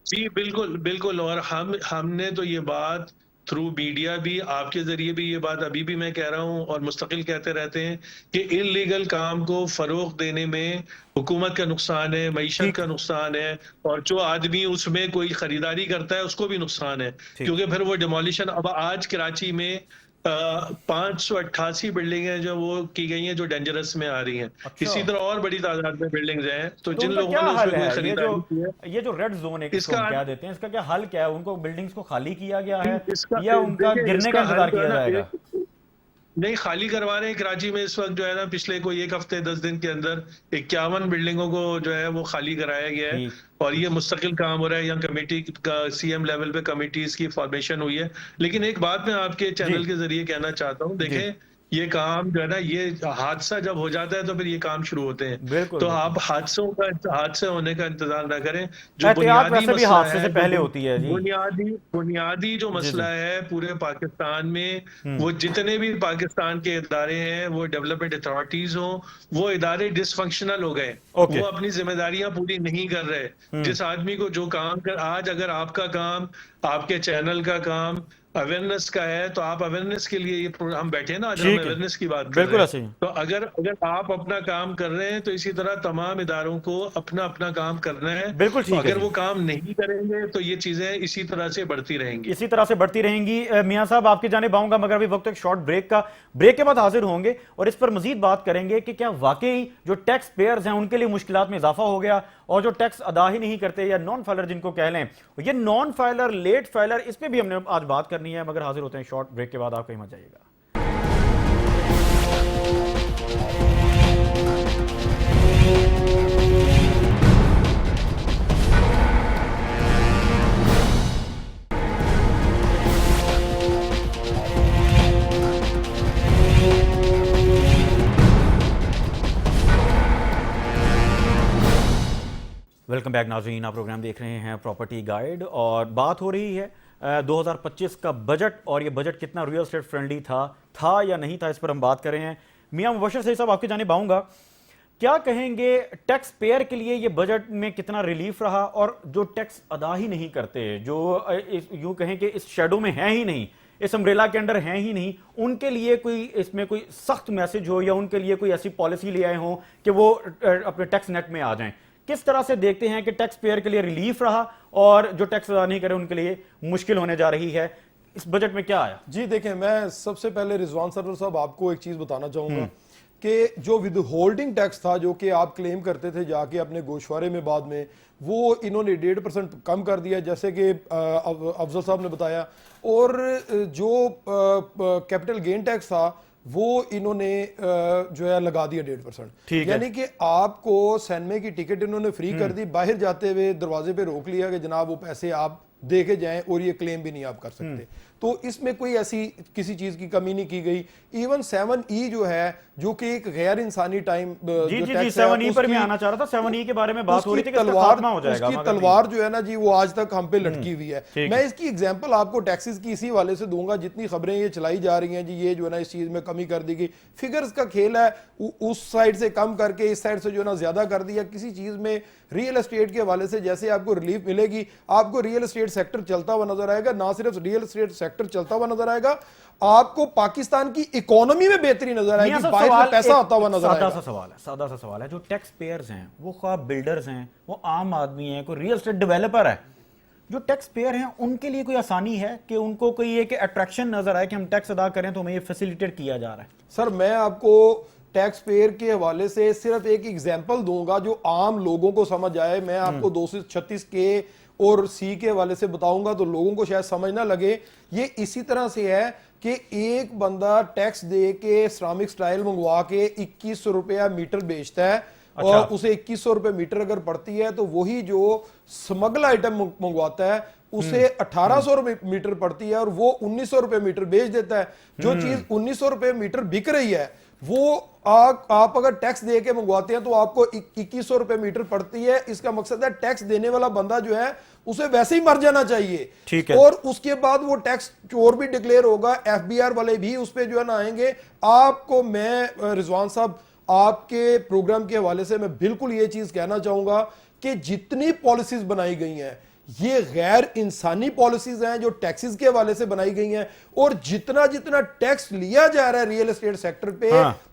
जी बिल्कुल। और हमने तो ये बात थ्रू मीडिया भी, आपके जरिए भी ये बात अभी भी मैं कह रहा हूँ और मुस्तकिल कहते रहते हैं कि इल्लीगल काम को फरोग देने में हुकूमत का नुकसान है, मईशत का नुकसान है, और जो आदमी उसमें कोई खरीदारी करता है उसको भी नुकसान है, क्योंकि फिर वो डिमोलिशन। अब आज कराची में 588 बिल्डिंगें जो वो की गई हैं जो डेंजरस में आ रही हैं। अच्छा। इसी तरह और बड़ी तादाद में बिल्डिंग्स हैं, तो जिन उनका लोगों क्या ने हल उसमें कोई है? खरीदारी की है, ये जो रेड जोन है इसको इसका हम क्या देते हैं, इसका क्या हल क्या है? उनको बिल्डिंग्स को खाली किया गया है इसका या उनका देखिए, गिरने का इसका हल इंतजार जो है किया ना, जाएगा? नहीं, खाली करवा रहे हैं कराची में इस वक्त जो है ना, पिछले कोई 1 हफ्ते 10 दिन के अंदर 51 बिल्डिंगों को जो है वो खाली कराया गया है। ठीक। और ये मुस्तकिल काम हो रहा है, यहाँ कमेटी का सीएम लेवल पे कमेटीज की फॉर्मेशन हुई है। लेकिन एक बात मैं आपके चैनल के जरिए कहना चाहता हूँ, देखें ये काम जो है ना, ये हादसा जब हो जाता है तो फिर ये काम शुरू होते हैं। बिल्कुल, तो बिल्कुल। आप हादसे होने का इंतजार ना करें। जो एहतियात बुनियादी वैसे भी मसला हादसे है, से पहले होती है जी। बुनियादी जो मसला है पूरे पाकिस्तान में, वो जितने भी पाकिस्तान के इदारे हैं, वो डेवलपमेंट अथॉरिटीज हो, वो इदारे डिसफंक्शनल हो गए। ओके। वो अपनी जिम्मेदारियां पूरी नहीं कर रहे। जिस आदमी को जो काम कर, आज अगर आपका काम, आपके चैनल का काम अवेयरनेस का है, तो आप अवेयरनेस के लिए ये हम बैठे हैं ना, आज हम ठीक है। अवेयरनेस की बात कर बिल्कुल रहे ऐसे ही। हैं। तो अगर अगर आप अपना काम कर रहे हैं, तो इसी तरह तमाम इदारों को अपना अपना काम करना है। बिल्कुल ठीक है अगर जी। वो काम नहीं करेंगे तो ये चीजें इसी तरह से बढ़ती रहेंगी। इसी तरह से बढ़ती रहेंगी। मियां साहब आपकी जानिब आऊंगा, मगर अभी वक्त एक शॉर्ट ब्रेक के बाद हाजिर होंगे और इस पर मजीद बात करेंगे कि क्या वाकई जो टैक्स पेयर्स हैं उनके लिए मुश्किलात में इजाफा हो गया, और जो टैक्स अदा ही नहीं करते या नॉन फाइलर जिनको कह लें, ये नॉन फाइलर, लेट फाइलर, इस पर भी हमने आज बात करनी है। मगर हाजिर होते हैं शॉर्ट ब्रेक के बाद, आप कहीं मत जाइएगा। वेलकम बैक नाज़रीन, आप प्रोग्राम देख रहे हैं प्रॉपर्टी गाइड और बात हो रही है 2025 का बजट, और ये बजट कितना रियल एस्टेट फ्रेंडली था या नहीं था, इस पर हम बात कर रहे हैं। मियां मुबशर सईद साहब आपकी जानिब आऊंगा, क्या कहेंगे टैक्स पेयर के लिए ये बजट में कितना रिलीफ रहा, और जो टैक्स अदा ही नहीं करते, जो यूं कहें कि इस शेडो में है ही नहीं, इस अम्ब्रेला के अंडर हैं ही नहीं, उनके लिए कोई इसमें कोई सख्त मैसेज हो या उनके लिए कोई ऐसी पॉलिसी ले आए हों कि वो अपने टैक्स नेट में आ जाएं? किस तरह से देखते हैं कि टैक्स पेयर के लिए रिलीफ रहा और जो टैक्स अदा नहीं करे उनके लिए मुश्किल होने जा रही है? इस बजट में क्या आया? जी देखें, मैं सबसे पहले रिजवान सरवर साहब आपको एक चीज बताना चाहूंगा कि जो विद होल्डिंग टैक्स था, जो कि आप क्लेम करते थे जाके अपने गोशवारे में, बाद में वो इन्होंने 1.5% कम कर दिया, जैसे कि अफजल साहब ने बताया। और जो कैपिटल गेन टैक्स था वो इन्होंने जो है लगा दिया 1.5%। यानी कि आपको सैनमे की टिकट इन्होंने फ्री कर दी, बाहर जाते हुए दरवाजे पे रोक लिया कि जनाब वो पैसे आप दे के जाएं, और ये क्लेम भी नहीं आप कर सकते। तो इसमें कोई ऐसी किसी चीज की कमी नहीं की गई। इवन 7E जो है, जो कि एक गैर इंसानी टाइम जी 7E पर मैं आना चाह रहा था। 7E के बारे में बात हो रही थी कि तलवार हो जाएगा, उसकी तलवार जो है ना जी, वो आज तक हम पे लटकी हुई है। मैं इसकी एग्जांपल आपको टैक्सेस की इसी वाले से दूंगा, जितनी खबरें ये चलाई जा रही हैं जी, ये जो है ना इस चीज में कमी कर दी गई, फिगर्स का खेल है, उस साइड से कम करके इस साइड से जो है ना ज्यादा कर दिया। किसी चीज में रियल एस्टेट के हवाले से जैसे आपको रिलीफ मिलेगी, आपको रियल एस्टेट सेक्टर चलता हुआ नजर आएगा। ना सिर्फ रियल एस्टेट सेक्टर चलता हुआ नजर आएगा, आपको पाकिस्तान की इकोनॉमी में बेहतरी नजर आएगी, बाहर से पैसा आता हुआ नजर आएगा। सादा सा सवाल है, जो टैक्स पेयर्स हैं, वो ख्वाह बिल्डर्स हैं, वो आम आदमी है, कोई रियल एस्टेट डेवलपर है, जो टैक्स पेयर हैं उनके लिए कोई आसानी है कि उनको कोई एक अट्रैक्शन नजर आए कि हम टैक्स अदा करें तो हमें ये फैसिलिटेट किया जा रहा है? सर, मैं आपको टैक्स पेयर के हवाले से सिर्फ एक एग्जांपल दूंगा जो आम लोगों को समझ आए। मैं आपको 236 के और सी के हवाले से बताऊंगा तो लोगों को शायद समझ ना लगे। ये इसी तरह से है कि एक बंदा टैक्स दे के सिरामिक स्टाइल मंगवा के 2100 रुपया मीटर बेचता है। अच्छा। और उसे 2100 रुपए मीटर अगर पड़ती है, तो वही जो स्मगल आइटम मंगवाता है उसे 1800 रुपए मीटर पड़ती है, और वो 1900 रुपए मीटर बेच देता है। जो चीज 1900 रुपए मीटर बिक रही है, वो आप अगर टैक्स दे के मंगवाते हैं तो आपको 2100 रुपए मीटर पड़ती है। इसका मकसद है टैक्स देने वाला बंदा जो है उसे वैसे ही मर जाना चाहिए। ठीक है। और उसके बाद वो टैक्स चोर भी डिक्लेयर होगा, FBI वाले भी उस पर जो है ना आएंगे। आपको मैं रिजवान साहब, आपके प्रोग्राम के हवाले से मैं बिल्कुल ये चीज कहना चाहूंगा कि जितनी पॉलिसीज बनाई गई हैं, ये गैर इंसानी पॉलिसीज हैं जो टैक्सेस के हवाले से बनाई गई हैं। और जितना जितना टैक्स लिया जा रहा है रियल एस्टेट सेक्टर पे,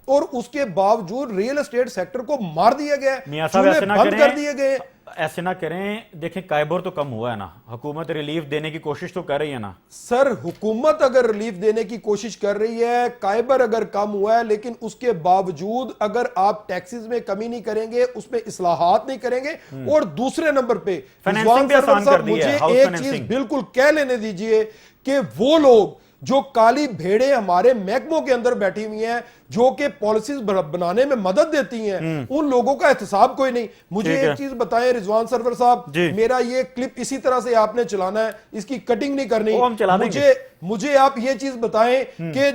और उसके बावजूद रियल एस्टेट सेक्टर को मार दिया गया, चूल्हे बंद कर दिए गए। ऐसे ना करें, देखें कायबर तो कम हुआ है ना, हुकूमत रिलीफ देने की कोशिश तो कर रही है ना। सर हुकूमत अगर रिलीफ देने की कोशिश कर रही है, कायबर अगर कम हुआ है, लेकिन उसके बावजूद अगर आप टैक्सेस में कमी नहीं करेंगे, उसमें इस्लाहात नहीं करेंगे, और दूसरे नंबर पे फाइनेंसिंग भी आसान कर दी है, मुझे एक चीज बिल्कुल कह लेने दीजिए कि वो लोग जो काली भेड़े हमारे महकमों के अंदर बैठी हुई हैं, जो कि पॉलिसीज बनाने में मदद देती हैं, उन लोगों का एहतसाब कोई नहीं। मुझे एक चीज बताएं रिजवान सरवर साहब, मेरा ये क्लिप इसी तरह से आपने चलाना है, इसकी कटिंग नहीं करनी। मुझे आप ये चीज बताएं कि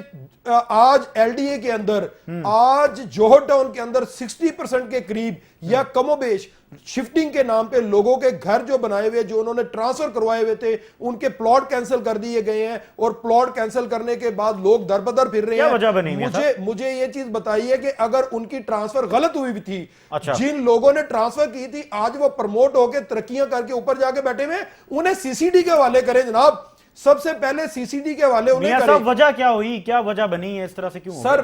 आज एलडीए के अंदर, आज जोहर टाउन के अंदर 60% के करीब या कमोबेश शिफ्टिंग के नाम पे लोगों के घर जो बनाए हुए, जो उन्होंने ट्रांसफर करवाए हुए थे, उनके प्लॉट कैंसिल कर दिए गए हैं, और प्लॉट कैंसिल करने के बाद लोग दर बदर फिर रहे हैं। मुझे ये चीज बताइए कि अगर उनकी ट्रांसफर गलत हुई भी थी, जिन लोगों ने ट्रांसफर की थी, आज वो प्रमोट होकर तरक्कियां करके ऊपर जाके बैठे हुए, उन्हें सीसीडी के हवाले करें जनाब। सबसे पहले सीसीडी के हवाले उन्हें करें। वजह क्या हुई, क्या वजह बनी है, इस तरह से क्यों? सर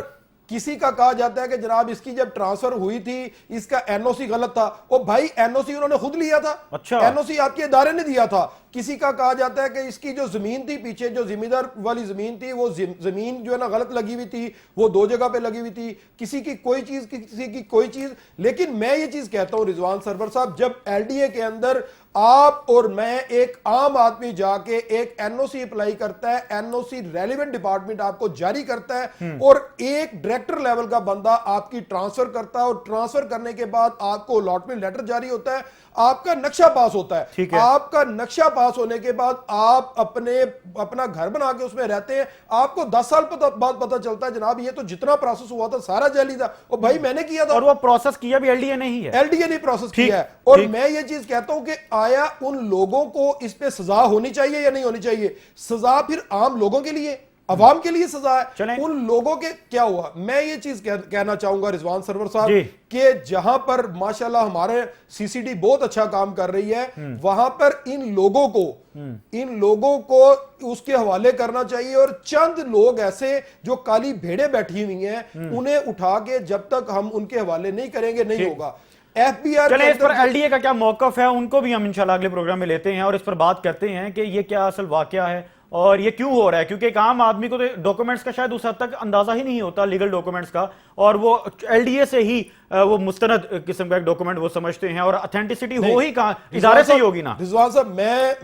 किसी का कहा जाता है कि जनाब इसकी जब ट्रांसफर हुई थी इसका एनओसी गलत था। ओ भाई एनओसी उन्होंने खुद लिया था। अच्छा, एनओसी आपके इदारे ने दिया था। किसी का कहा जाता है कि इसकी जो जमीन थी, पीछे जो जिम्मेदार वाली जमीन थी, वो जमीन जो है ना गलत लगी हुई थी, वो 2 जगह पे लगी हुई थी। किसी की कोई चीज, किसी की कोई चीज। लेकिन मैं ये चीज कहता हूं रिजवान सरवर साहब, जब एलडीए के अंदर आप और मैं, एक आम आदमी जाके एक एनओसी अप्लाई करता है, एनओसी रेलेवेंट डिपार्टमेंट आपको जारी करता है, और एक डायरेक्टर लेवल का बंदा आपकी ट्रांसफर करता है, और ट्रांसफर करने के बाद आपको अलॉटमेंट लेटर जारी होता है, आपका नक्शा पास होता है। आपका नक्शा पास होने के बाद आप अपना घर बना के उसमें रहते हैं। आपको 10 साल बाद पता चलता है जनाब ये तो जितना प्रोसेस हुआ था सारा जाली था। और भाई मैंने किया था, और वो प्रोसेस किया भी एलडीए ने ही है। एलडीए ने प्रोसेस किया है। और मैं ये चीज कहता हूं कि आया उन लोगों को इस पे सजा होनी चाहिए या नहीं होनी चाहिए? सजा फिर आम लोगों के लिए, अवाम के लिए सजा है। उन लोगों के क्या हुआ, मैं ये चीज कहना चाहूंगा रिजवान सरवर साहब कि जहां पर माशाल्लाह हमारे सीसीडी बहुत अच्छा काम कर रही है, वहां पर इन लोगों को उसके हवाले करना चाहिए। और चंद लोग ऐसे जो काली भेड़े बैठी हुई हैं, उन्हें उठा के जब तक हम उनके हवाले नहीं करेंगे नहीं होगा। एफबीआर, चले इस पर एलडीए का क्या मौकफ है, उनको भी हम इंशाल्लाह अगले प्रोग्राम में लेते हैं और इस पर बात करते हैं कि ये क्या असल वाकया है और ये क्यों हो रहा है। क्योंकि एक आम आदमी को तो डॉक्यूमेंट्स का शायद उस हद तक अंदाजा ही नहीं होता, लीगल डॉक्यूमेंट्स का, और वो एलडीए से ही वो मुस्तनद किस्म का एक डॉक्यूमेंट वो समझते हैं, और ऑथेंटिसिटी हो ही कहां, इदारे से ही होगी ना। रिजवान साहब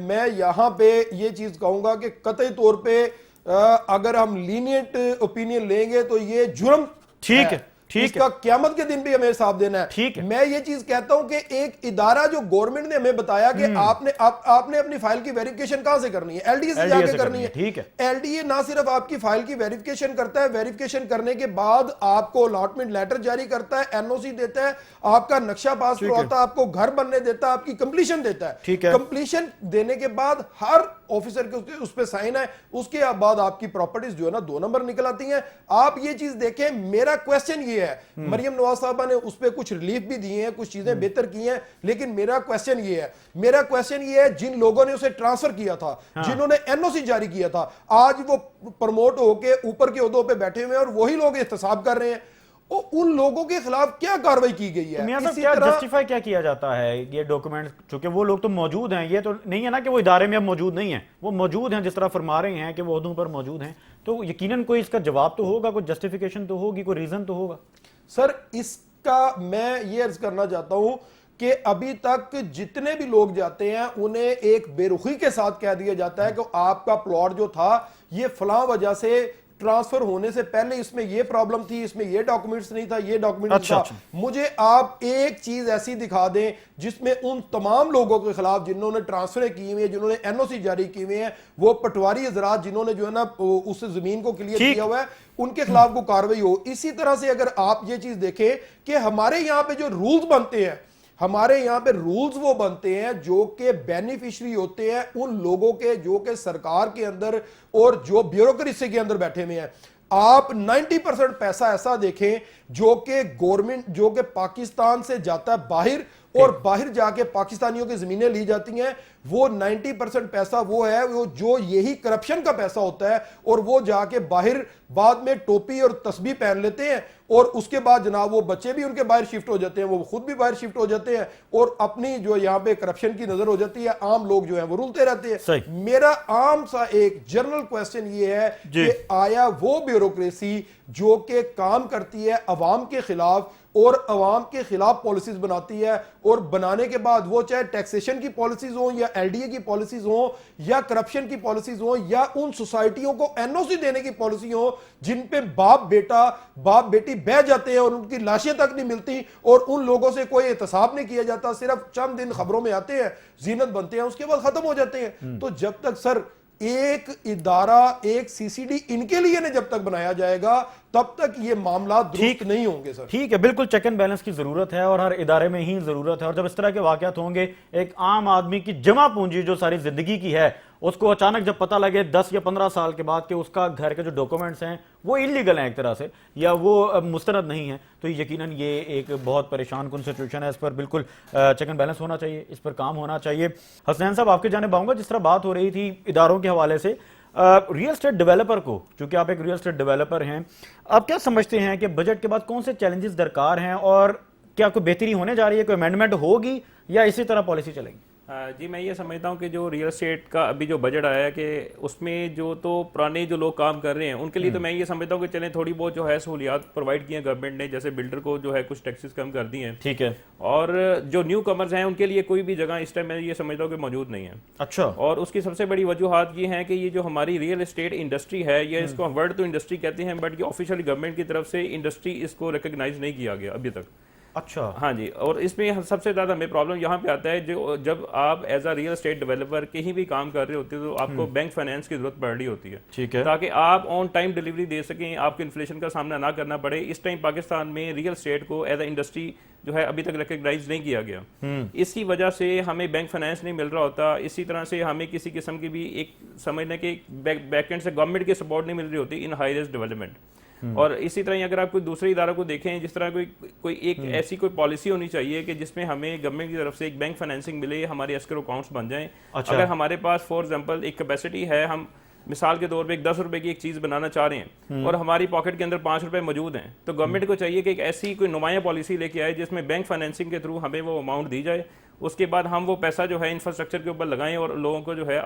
मैं यहां पे ये चीज कहूंगा कि कतई तौर पे अगर हम लीनियंट ओपिनियन लेंगे तो ये जुर्म ठीक है, इसका क़यामत के दिन भी हमें हिसाब देना है। ठीक है। मैं ये चीज कहता हूं कि एक इदारा जो गवर्नमेंट ने हमें बताया कि आपने अपनी फाइल की वेरिफिकेशन कहां से करनी है, एलडीए से जाके करनी है। ठीक है। एलडीए ना सिर्फ आपकी फाइल की वेरिफिकेशन करता है, वेरिफिकेशन करने के बाद आपको अलॉटमेंट लेटर जारी करता है, एनओसी देता है, आपका नक्शा पास करवाता है, आपको घर बनने देता है, आपकी कंप्लीशन देता है। कंप्लीशन देने के बाद हर ऑफिसर के उस पर साइन है, उसके बाद आपकी प्रॉपर्टीज जो है ना 2 नंबर निकल आती हैं। आप ये चीज देखें, मेरा क्वेश्चन ये है, मरियम नवाज साहबा ने उस पर कुछ रिलीफ भी दिए हैं, कुछ चीजें बेहतर की हैं, लेकिन मेरा क्वेश्चन ये है जिन लोगों ने उसे ट्रांसफर किया था, जिन्होंने एनओसी जारी किया था, आज वो प्रमोट होके ऊपर के ओहदों पे बैठे हुए हैं और वही लोग एहतसाब कर रहे हैं। उन लोगों के खिलाफ क्या कार्रवाई की गई है? क्या जस्टिफाई क्या किया जाता है ये डॉक्यूमेंट? चूंकि वो लोग तो मौजूद हैं, ये तो नहीं है ना कि वो इदारे में अब मौजूद नहीं है, वो मौजूद हैं, जिस तरह फरमा रहे हैं कि वो ओहदों पर मौजूद हैं, तो यकीनन कोई इसका जवाब तो होगा, कोई जस्टिफिकेशन तो होगी, कोई रीजन तो होगा। सर इसका मैं ये अर्ज करना चाहता हूं कि अभी तक जितने भी लोग जाते हैं उन्हें एक बेरुखी के साथ कह दिया जाता है कि आपका प्लॉट जो था ये फलां वजह से ट्रांसफर होने से पहले इसमें ये प्रॉब्लम थी, इसमें ये डॉक्यूमेंट्स नहीं था, ये डॉक्यूमेंट्स था। मुझे आप एक चीज ऐसी दिखा दें जिसमें उन तमाम लोगों के खिलाफ जिन्होंने ट्रांसफर की हुई है, जिन्होंने एनओसी जारी की हुई है, वो पटवारी हजरात जिन्होंने जो है ना उस जमीन को क्लियर किया हुआ है, उनके खिलाफ को कार्रवाई हो। इसी तरह से अगर आप ये चीज देखें कि हमारे यहां पे जो रूल्स बनते हैं, हमारे यहां पे रूल्स वो बनते हैं जो कि बेनिफिशियरी होते हैं उन लोगों के जो कि सरकार के अंदर और जो ब्यूरोक्रेसी के अंदर बैठे हुए हैं। आप 90% पैसा ऐसा देखें जो कि गवर्नमेंट, जो कि पाकिस्तान से जाता है बाहर और बाहर जाके पाकिस्तानियों की जमीनें ली जाती हैं। वो 90% पैसा वो है वो जो यही करप्शन का पैसा होता है, और वो जाके बाहर बाद में टोपी और तस्बीह पहन लेते हैं, और उसके बाद जनाब वो बच्चे भी उनके बाहर शिफ्ट हो जाते हैं, वो खुद भी बाहर शिफ्ट हो जाते हैं, और अपनी जो यहाँ पे करप्शन की नजर हो जाती है, आम लोग जो है वो रुलते रहते हैं। मेरा आम सा एक जनरल क्वेश्चन ये है कि आया वो ब्यूरोक्रेसी जो कि काम करती है अवाम के खिलाफ और अवाम के खिलाफ पॉलिसीज बनाती है, और बनाने के बाद वो चाहे टैक्सेशन की पॉलिसीज हो या एलडीए की पॉलिसीज हो या करप्शन की पॉलिसीज हो या उन सोसाइटियों को एनओसी देने की पॉलिसी हो जिन पे बाप बेटी बह जाते हैं और उनकी लाशें तक नहीं मिलती, और उन लोगों से कोई एहतसाब नहीं किया जाता, सिर्फ चंद दिन खबरों में आते हैं, जीनत बनते हैं, उसके बाद खत्म हो जाते हैं। तो जब तक सर एक इदारा, एक सीसीडी इनके लिए ने जब तक बनाया जाएगा तब तक ये मामला दुरुस्त नहीं होंगे सर। ठीक है, बिल्कुल चेक एंड बैलेंस की जरूरत है और हर इदारे में ही जरूरत है। और जब इस तरह के वाकयात होंगे, एक आम आदमी की जमा पूंजी जो सारी जिंदगी की है उसको अचानक जब पता लगे 10 या 15 साल के बाद कि उसका घर के जो डॉक्यूमेंट्स हैं वो इलीगल हैं एक तरह से, या वो मुस्तनद नहीं है, तो यकीनन ये एक बहुत परेशान कुन सिचुएशन है। इस पर बिल्कुल चेक एंड बैलेंस होना चाहिए, इस पर काम होना चाहिए। हसनैन साहब, आपके जानिब आऊंगा। जिस तरह बात हो रही थी इदारों के हवाले से, रियल एस्टेट डेवलपर को, चूंकि आप एक रियल एस्टेट डेवलपर हैं, आप क्या समझते हैं कि बजट के बाद कौन से चैलेंजेस दरकार हैं, और क्या कोई बेहतरी होने जा रही है, कोई अमेंडमेंट होगी या इसी तरह पॉलिसी चलेगी? जी, मैं ये समझता हूँ कि जो रियल एस्टेट का अभी जो बजट आया है कि उसमें जो तो पुराने जो लोग काम कर रहे हैं उनके लिए तो मैं ये समझता हूँ कि चलें थोड़ी बहुत जो है सहूलियात प्रोवाइड की हैं गवर्नमेंट ने, जैसे बिल्डर को जो है कुछ टैक्सेस कम कर दी हैं। ठीक है। और जो न्यू कमर्स हैं उनके लिए कोई भी जगह इस टाइम मैं ये समझता हूँ कि मौजूद नहीं है। अच्छा। और उसकी सबसे बड़ी वजूहत ये है कि ये जो हमारी रियल एस्टेट इंडस्ट्री है, ये इसको हम वर्ड तो इंडस्ट्री कहते हैं, बट ये ऑफिशियली गवर्नमेंट की तरफ से इंडस्ट्री इसको रिकॉग्नाइज नहीं किया गया अभी तक। अच्छा। हाँ जी, और इसमें सबसे ज़्यादा हमें प्रॉब्लम यहाँ पे आता है, जो जब आप as a real estate developer कहीं भी काम कर रहे होते हो तो आपको बैंक फाइनेंस की जरूरत पड़ रही होती है। ठीक है। ताकि आप ऑन टाइम डिलीवरी दे सकें, आपको इन्फ्लेशन का सामना ना करना पड़े। इस टाइम पाकिस्तान में रियल एस्टेट को एज अ इंडस्ट्री जो है अभी तक रिकॉग्नाइज नहीं किया गया। इसकी वजह से हमें बैंक फाइनेंस नहीं मिल रहा होता। इसी तरह से हमें किसी किस्म की भी एक समझने के बैकएंड से गवर्नमेंट की सपोर्ट नहीं मिल रही होती इन हाई रिस्क डेवलपमेंट। और इसी तरह अगर आप कोई दूसरे इदारों को देखें, जिस तरह कोई एक ऐसी कोई पॉलिसी होनी चाहिए कि जिसमें हमें गवर्नमेंट की तरफ से एक बैंक फाइनेंसिंग मिले, हमारे एस्क्रो अकाउंट्स बन जाएं। अच्छा। अगर हमारे पास फॉर एग्जांपल एक कैपेसिटी है, हम मिसाल के तौर पे एक 10 रुपए की एक चीज़ बनाना चाह रहे हैं और हमारी पॉकेट के अंदर 5 रुपए मौजूद हैं, तो गवर्नमेंट को चाहिए कि एक ऐसी कोई नुमाया पॉलिसी लेके आए जिसमें बैंक फाइनेंसिंग के थ्रू हमें वो अमाउंट दी जाए। उसके बाद हम वो पैसा जो है इंफ्रास्ट्रक्चर के ऊपर लगाएं और लोगों को जो है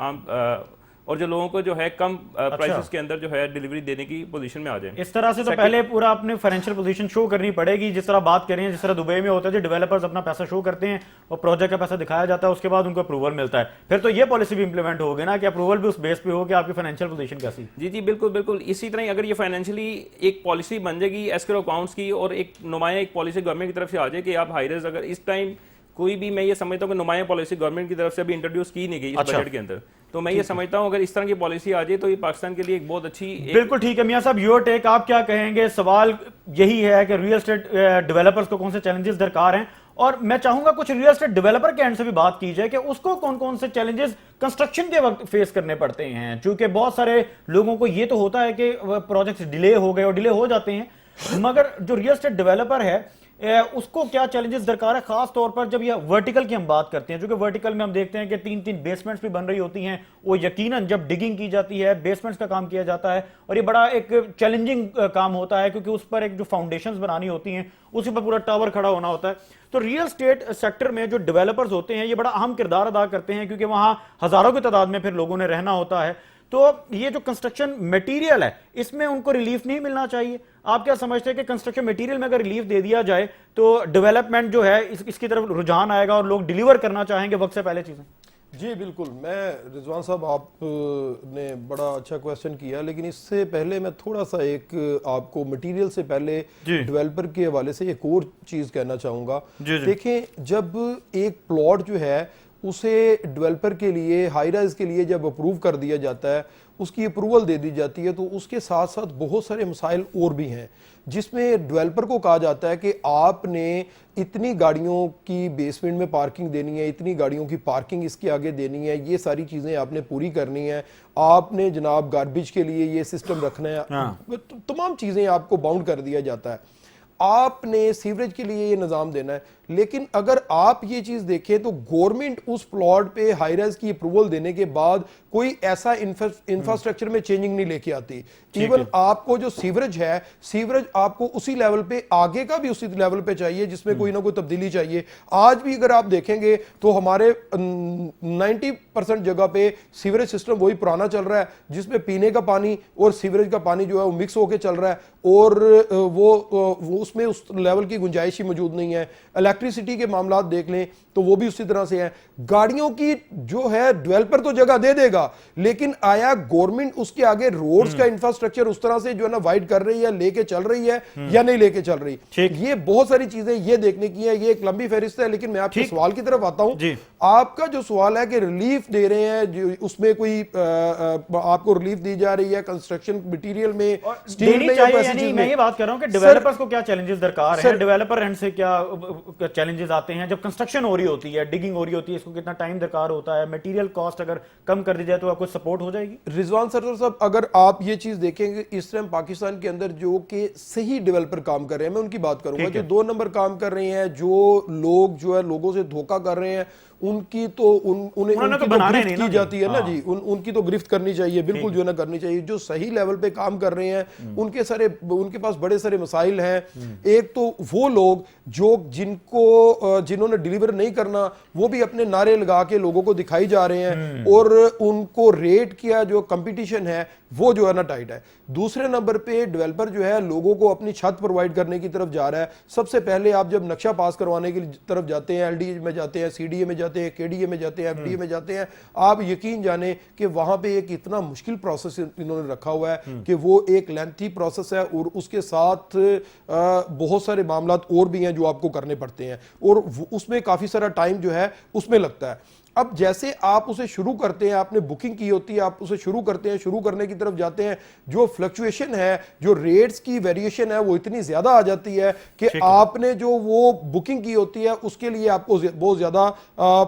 और जो लोगों को जो है कम प्राइसेस के अंदर जो है डिलीवरी देने की पोजीशन में आ जाए। इस तरह से तो पहले पूरा अपने फाइनेंशियल पोजीशन शो करनी पड़ेगी। जिस तरह बात करें, जिस तरह दुबई में होता है, जो डेवलपर्स अपना पैसा शो करते हैं और प्रोजेक्ट का पैसा दिखाया जाता है, उसके बाद उनको अप्रूवल मिलता है। फिर तो ये पॉलिसी भी इंप्लीमेंट होगी ना कि अप्रूवल भी उस बेस पे हो कि आपकी फाइनेंशियल पोजीशन कैसी। जी जी, बिल्कुल बिल्कुल। इसी तरह अगर ये फाइनेंशियली एक पॉलिसी बन जाएगी एस्क्रो अकाउंट्स की, और एक नुमाया एक पॉलिसी गवर्नमेंट की तरफ से आ जाए कि आप हायरर्स, अगर इस टाइम कोई भी, मैं ये समझता हूँ कि नुमाया पॉलिसी गवर्नमेंट की तरफ से अभी इंट्रोड्यूस की नहीं गई इस बजट के अंदर, तो मैं ये समझता हूँ अगर इस तरह की पॉलिसी आ जाए तो ये पाकिस्तान के लिए एक बहुत अच्छी बिल्कुल ठीक है। मियां साहब, योर टेक, आप क्या कहेंगे? सवाल यही है कि रियल एस्टेट डेवलपर्स को कौन से चैलेंजेस दरकार हैं, और मैं चाहूंगा कुछ रियल एस्टेट डेवलपर के एंड से भी बात की जाए कि उसको कौन कौन से चैलेंजेस कंस्ट्रक्शन के वक्त फेस करने पड़ते हैं। क्योंकि बहुत सारे लोगों को ये तो होता है कि प्रोजेक्ट्स डिले हो गए और डिले हो जाते हैं, मगर जो रियल एस्टेट डेवलपर है उसको क्या चैलेंजेस दरकार है, खास तौर पर जब ये वर्टिकल की हम बात करते हैं। जो कि वर्टिकल में हम देखते हैं कि 3-3 बेसमेंट्स भी बन रही होती हैं, वो यकीनन जब डिगिंग की जाती है, बेसमेंट्स का काम किया जाता है, और ये बड़ा एक चैलेंजिंग काम होता है क्योंकि उस पर एक जो फाउंडेशंस बनानी होती हैं, उसी पर पूरा टावर खड़ा होना होता है। तो रियल एस्टेट सेक्टर में जो डेवलपर्स होते हैं ये बड़ा अहम किरदार अदा करते हैं, क्योंकि वहां हजारों की तादाद में फिर लोगों ने रहना होता है। तो ये जो कंस्ट्रक्शन मटेरियल है, इसमें उनको रिलीफ नहीं मिलना चाहिए? आप क्या समझते हैं कि कंस्ट्रक्शन मटेरियल में अगर रिलीफ दे दिया जाए तो डेवलपमेंट जो है इसकी तरफ रुझान आएगा और लोग डिलीवर करना चाहेंगे वक्त से पहले चीजें? जी बिल्कुल। मैं रिजवान साहब, आपने बड़ा अच्छा क्वेश्चन किया, लेकिन इससे पहले मैं थोड़ा सा एक आपको मटेरियल से पहले डेवलपर के हवाले से एक और चीज कहना चाहूंगा। देखें, जब एक प्लॉट जो है उसे डेवलपर के लिए, हाई राइज के लिए जब अप्रूव कर दिया जाता है, उसकी अप्रूवल दे दी जाती है, तो उसके साथ साथ बहुत सारे मसाइल और भी हैं जिसमें डेवलपर को कहा जाता है कि आपने इतनी गाड़ियों की बेसमेंट में पार्किंग देनी है, इतनी गाड़ियों की पार्किंग इसके आगे देनी है, ये सारी चीज़ें आपने पूरी करनी है, आपने जनाब गार्बेज के लिए ये सिस्टम रखना है। तमाम चीज़ें आपको बाउंड कर दिया जाता है। आपने सीवरेज के लिए ये निज़ाम देना है, लेकिन अगर आप ये चीज देखें तो गवर्नमेंट उस प्लॉट पे हाई राइज की अप्रूवल देने के बाद कोई ऐसा इंफ्रास्ट्रक्चर में चेंजिंग नहीं लेके आती। इवन आपको जो सीवरेज है, सीवरेज आपको उसी लेवल पे, आगे का भी उसी लेवल पे चाहिए जिसमें कोई ना कोई तब्दीली चाहिए। आज भी अगर आप देखेंगे तो हमारे 90% जगह पे सीवरेज सिस्टम वही पुराना चल रहा है, जिसमें पीने का पानी और सीवरेज का पानी जो है वो मिक्स होकर चल रहा है, और वो उसमें उस लेवल की गुंजाइश ही मौजूद नहीं है। इलेक्ट्रिसिटी के मामला देख लें तो वो भी उसी तरह से है। गाड़ियों की जो है, डेवलपर तो जगह दे देगा, लेकिन आया गवर्नमेंट उसके आगे रोड्स का इंफ्रास्ट्रक्चर उस तरह से जो है ना वाइड कर रही है, लेके चल रही है या नहीं लेके चल रही। ये बहुत सारी चीजें ये देखने की है, ये एक लंबी फहरिस्त है। लेकिन मैं आपके सवाल की तरफ आता हूं। आपका जो सवाल है कि रिलीफ दे रहे हैं, उसमें कोई आपको रिलीफ दी जा रही है कंस्ट्रक्शन मटेरियल में, स्टील में, या नहीं, मैं ये बात कर रहा हूं कि डेवलपर्स को क्या चैलेंजेस दरकार है, डेवलपर एंड से क्या चैलेंजेस आते हैं जब कंस्ट्रक्शन हो रही होती है, डिगिंग हो रही होती है, इसको कितना टाइम दरकार होता है, मटेरियल कॉस्ट अगर कम कर दी जाए तो आपको सपोर्ट हो जाएगी? रिजवान सरवर साहब, अगर आप ये चीज देखेंगे, इस टाइम पाकिस्तान के अंदर जो कि सही डेवलपर काम कर रहे हैं, मैं उनकी बात करूंगा, जो 2 नंबर काम कर रहे हैं, जो लोग जो है लोगों से धोखा कर रहे हैं, उनकी तो उन्हें उनकी तो गिरफ्त की जाती है ना जी, उनकी तो गिरफ्त करनी चाहिए, बिल्कुल जो है ना करनी चाहिए। जो सही लेवल पे काम कर रहे हैं उनके पास बड़े सारे मसाइल हैं। एक तो वो लोग जो जिन्होंने डिलीवर नहीं करना, वो भी अपने नारे लगा के लोगों को दिखाई जा रहे हैं, और उनको रेट किया जो कंपटीशन है वो जो है ना टाइट है। दूसरे नंबर पे डेवलपर जो है लोगों को अपनी छत प्रोवाइड करने की तरफ जा रहा है। सबसे पहले आप जब नक्शा पास करवाने की तरफ जाते हैं, एलडीए में जाते हैं, सीडीए में जाते हैं, केडीए में जाते हैं, एफडीए में जाते हैं, आप यकीन जाने कि वहां पे एक इतना मुश्किल प्रोसेस इन्होंने रखा हुआ है कि वो एक लेंथी प्रोसेस है, और उसके साथ बहुत सारे मामला और भी हैं जो आपको करने पड़ते हैं, और उसमें काफी सारा टाइम जो है उसमें लगता है। अब जैसे आप उसे शुरू करते हैं, आपने बुकिंग की होती है, आप उसे शुरू करते हैं, शुरू करने की तरफ जाते हैं, जो फ्लक्चुएशन है, जो रेट्स की वेरिएशन है, वो इतनी ज्यादा आ जाती है कि आपने जो वो बुकिंग की होती है उसके लिए आपको बहुत ज्यादा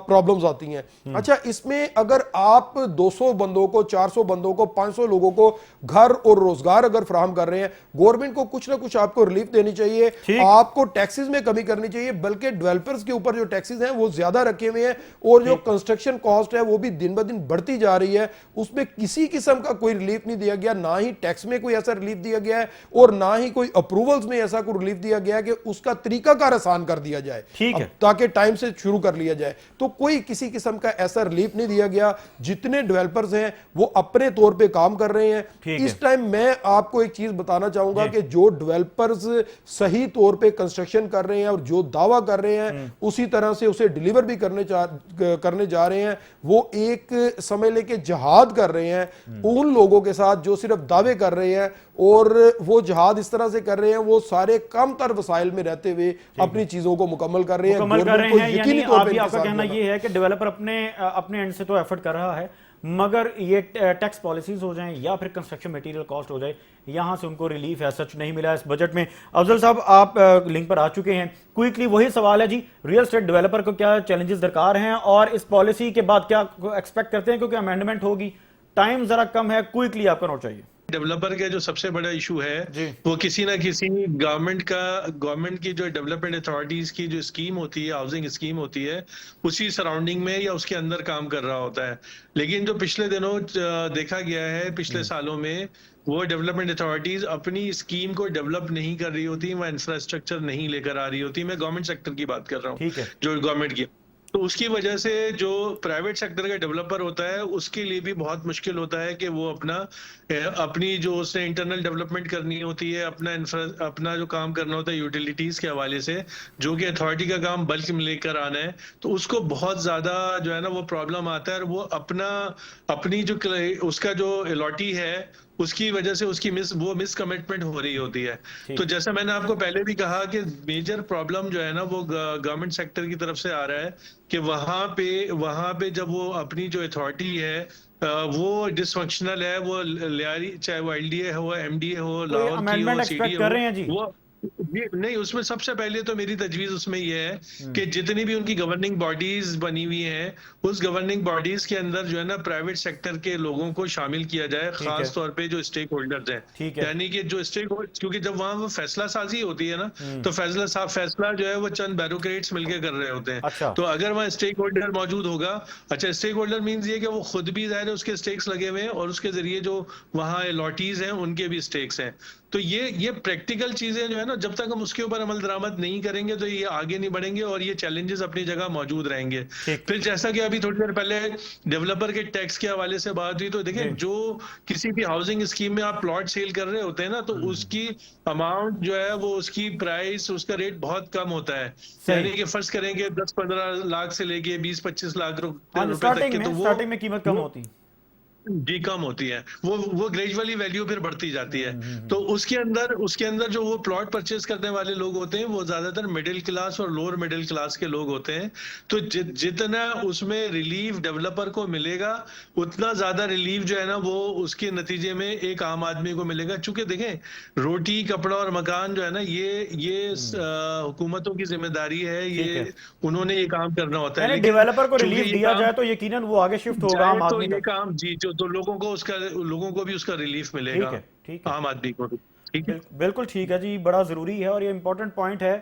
प्रॉब्लम्स आती हैं। अच्छा, इसमें अगर आप 200 बंदों को, 400 बंदों को, 500 लोगों को घर और रोजगार अगर फराहम कर रहे हैं, गवर्नमेंट को कुछ ना कुछ आपको रिलीफ देनी चाहिए, आपको टैक्सेस में कमी करनी चाहिए, बल्कि डेवलपर्स के ऊपर जो टैक्सेस हैं वो ज्यादा रखे हुए हैं, और जो कंस्ट्रक्शन कॉस्ट है वो भी दिन ब दिन बढ़ती जा रही है, उसमें किसी किस्म का कोई रिलीफ नहीं दिया गया, ना ही टैक्स में कोई ऐसा रिलीफ दिया गया है, और ना ही कोई अप्रूवल्स में ऐसा कोई रिलीफ दिया गया है कि उसका तरीकाकार आसान कर दिया जाए, ठीक है, ताकि टाइम से शुरू कर लिया जाए। तो कोई किसी किस्म का ऐसा रिलीफ नहीं दिया गया। जितने डेवलपर्स हैं वो अपने तौर पे काम कर रहे हैं। इस टाइम मैं आपको एक चीज बताना चाहूंगा कि जो डेवलपर्स सही तौर पे कंस्ट्रक्शन कर रहे हैं और जो दावा कर रहे हैं उसी तरह से उसे डिलीवर भी करने जा रहे हैं, वो एक समझ लेके जिहाद कर रहे हैं उन लोगों के साथ जो सिर्फ दावे कर रहे हैं, और वो जिहाद इस तरह से कर रहे हैं, वो सारे कम तर वसाइल में रहते हुए अपनी चीजों को मुकम्मल कर रहे हैं। यानी आपका कहना ये है कि डेवलपर अपने एंड से तो एफर्ट कर रहा है, मगर ये टैक्स पॉलिसीज हो जाएं या फिर कंस्ट्रक्शन मटेरियल कॉस्ट हो जाए, यहां से उनको रिलीफ है सच नहीं मिला इस बजट में। अफजल साहब, आप लिंक पर आ चुके हैं, क्विकली वही सवाल है जी, रियल एस्टेट डेवलपर को क्या चैलेंजेस दरकार हैं और इस पॉलिसी के बाद क्या एक्सपेक्ट करते हैं, क्योंकि अमेंडमेंट होगी, टाइम जरा कम है, क्विकली आपका नोट चाहिए। डेवलपर का जो सबसे बड़ा इशू है वो किसी ना किसी गवर्नमेंट की जो डेवलपमेंट अथॉरिटीज की जो स्कीम होती है, हाउसिंग स्कीम होती है, उसी सराउंडिंग में या उसके अंदर काम कर रहा होता है। लेकिन जो पिछले दिनों देखा गया है, पिछले सालों में, वो डेवलपमेंट अथॉरिटीज अपनी स्कीम को डेवलप नहीं कर रही होती, वह इंफ्रास्ट्रक्चर नहीं लेकर आ रही होती। मैं गवर्नमेंट सेक्टर की बात कर रहा हूँ, जो गवर्नमेंट की, तो उसकी वजह से जो प्राइवेट सेक्टर का डेवलपर होता है उसके लिए भी बहुत मुश्किल होता है कि वो अपनी जो उसने इंटरनल डेवलपमेंट करनी होती है, अपना जो काम करना होता है यूटिलिटीज के हवाले से, जो कि अथॉरिटी का काम बल्क में लेकर आना है, तो उसको बहुत ज्यादा जो है ना वो प्रॉब्लम आता है, और वो अपनी जो उसका जो अलॉटी है उसकी वजह से उसकी मिस कमिटमेंट हो रही होती है। तो जैसा मैंने आपको पहले भी कहा कि मेजर प्रॉब्लम जो है ना वो गवर्नमेंट सेक्टर की तरफ से आ रहा है कि वहां पे जब वो अपनी जो अथॉरिटी है वो डिसफंक्शनल है, वो चाहे वो एलडीए हो, एमडीए हो, लाहौर की हो, सीडीए हो, नहीं, उसमें सबसे पहले तो मेरी तजवीज उसमें यह है कि जितनी भी उनकी गवर्निंग बॉडीज बनी हुई हैं, उस गवर्निंग बॉडीज के अंदर जो है ना प्राइवेट सेक्टर के लोगों को शामिल किया जाए, खास तौर पे जो स्टेक होल्डर्स हैं। यानी कि जो स्टेक होल्डर, क्योंकि जब वहां वो फैसला साजी होती है ना, तो फैसला जो है वो चंद ब्यूरोक्रेट्स मिलकर कर रहे होते हैं। तो अगर वहाँ स्टेक होल्डर मौजूद होगा, अच्छा स्टेक होल्डर मीन्स ये कि वो खुद भी जाहिर है उसके स्टेक्स लगे हुए हैं और उसके जरिए जो वहाँ लॉटीज हैं उनके भी स्टेक्स हैं। तो ये प्रैक्टिकल चीजें जो है ना, जब तक हम उसके ऊपर अमल दरामद नहीं करेंगे तो ये आगे नहीं बढ़ेंगे और ये चैलेंजेस अपनी जगह मौजूद रहेंगे। फिर जैसा कि अभी थोड़ी देर पहले डेवलपर के टैक्स के हवाले से बात हुई, तो देखें जो किसी भी हाउसिंग स्कीम में आप प्लॉट सेल कर रहे होते हैं ना, तो उसकी अमाउंट जो है वो उसकी प्राइस, उसका रेट बहुत कम होता है। यानी कि फर्ज करेंगे 10-15 लाख से लेके 20-25 लाख रुपए तक के, तो वो स्टार्टिंग में कीमत कम होती है जी, कम होती है। वो ग्रेजुअली वैल्यू फिर बढ़ती जाती है। तो उसके अंदर जो वो प्लॉट परचेज करने वाले लोग होते हैं वो ज्यादातर मिडिल क्लास और लोअर मिडिल क्लास के लोग होते हैं। तो जितना उसमें रिलीफ डेवलपर को मिलेगा, उतना ज्यादा रिलीफ जो है ना वो उसके नतीजे में एक आम आदमी को मिलेगा। चूंकि देखें, रोटी कपड़ा और मकान जो है ना, ये हुकूमतों की जिम्मेदारी है, ये उन्होंने ये काम करना होता है। लेकिन डेवलपर को रिलीफ दिया जाए तो यकीनन वो आगे शिफ्ट होगा आम आदमी ये काम जी, तो लोगों को भी उसका रिलीफ मिलेगा। ठीक है आम आदमी को भी। ठीक है, बिल्कुल ठीक है जी, बड़ा ज़रूरी है और ये इंपॉर्टेंट पॉइंट है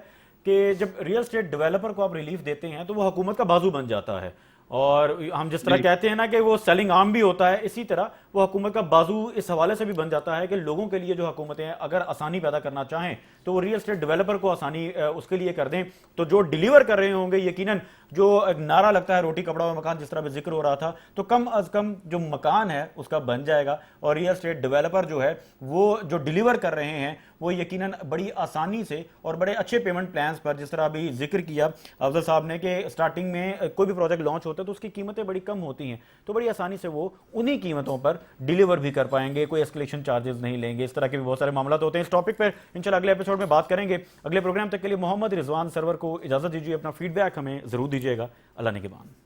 कि जब रियल स्टेट डेवलपर को आप रिलीफ देते हैं तो वो हुकूमत का बाजू बन जाता है। और हम जिस तरह कहते हैं ना कि वो सेलिंग आर्म भी होता है, इसी तरह वो हुकूमत का बाजू इस हवाले से भी बन जाता है कि लोगों के लिए जो हुकूमतें अगर आसानी पैदा करना चाहें तो वो रियल स्टेट डेवलपर को आसानी उसके लिए कर दें। तो जो डिलीवर कर रहे होंगे, यकीनन जो एक नारा लगता है रोटी कपड़ा और मकान, जिस तरह भी जिक्र हो रहा था, तो कम अज कम जो मकान है उसका बन जाएगा और रियल स्टेट डेवलपर जो है वो जो डिलीवर कर रहे हैं वो यकीनन बड़ी आसानी से और बड़े अच्छे पेमेंट प्लान्स पर, जिस तरह अभी जिक्र किया अफजल साहब ने कि स्टार्टिंग में कोई भी प्रोजेक्ट लॉन्च होता है तो उसकी कीमतें बड़ी कम होती हैं, तो बड़ी आसानी से वो उन्हीं कीमतों पर डिलीवर भी कर पाएंगे, कोई एस्केलेशन चार्जेस नहीं लेंगे। इस तरह के भी बहुत सारे मामला होते हैं। इस टॉपिक पर इंशाल्लाह अगले एपिसोड में बात करेंगे। अगले प्रोग्राम तक के लिए मोहम्मद रिजवान सरवर को इजाज़त दीजिए। अपना फीडबैक हमें ज़रूर दीजिएगा। अल्लाह ने के बाद।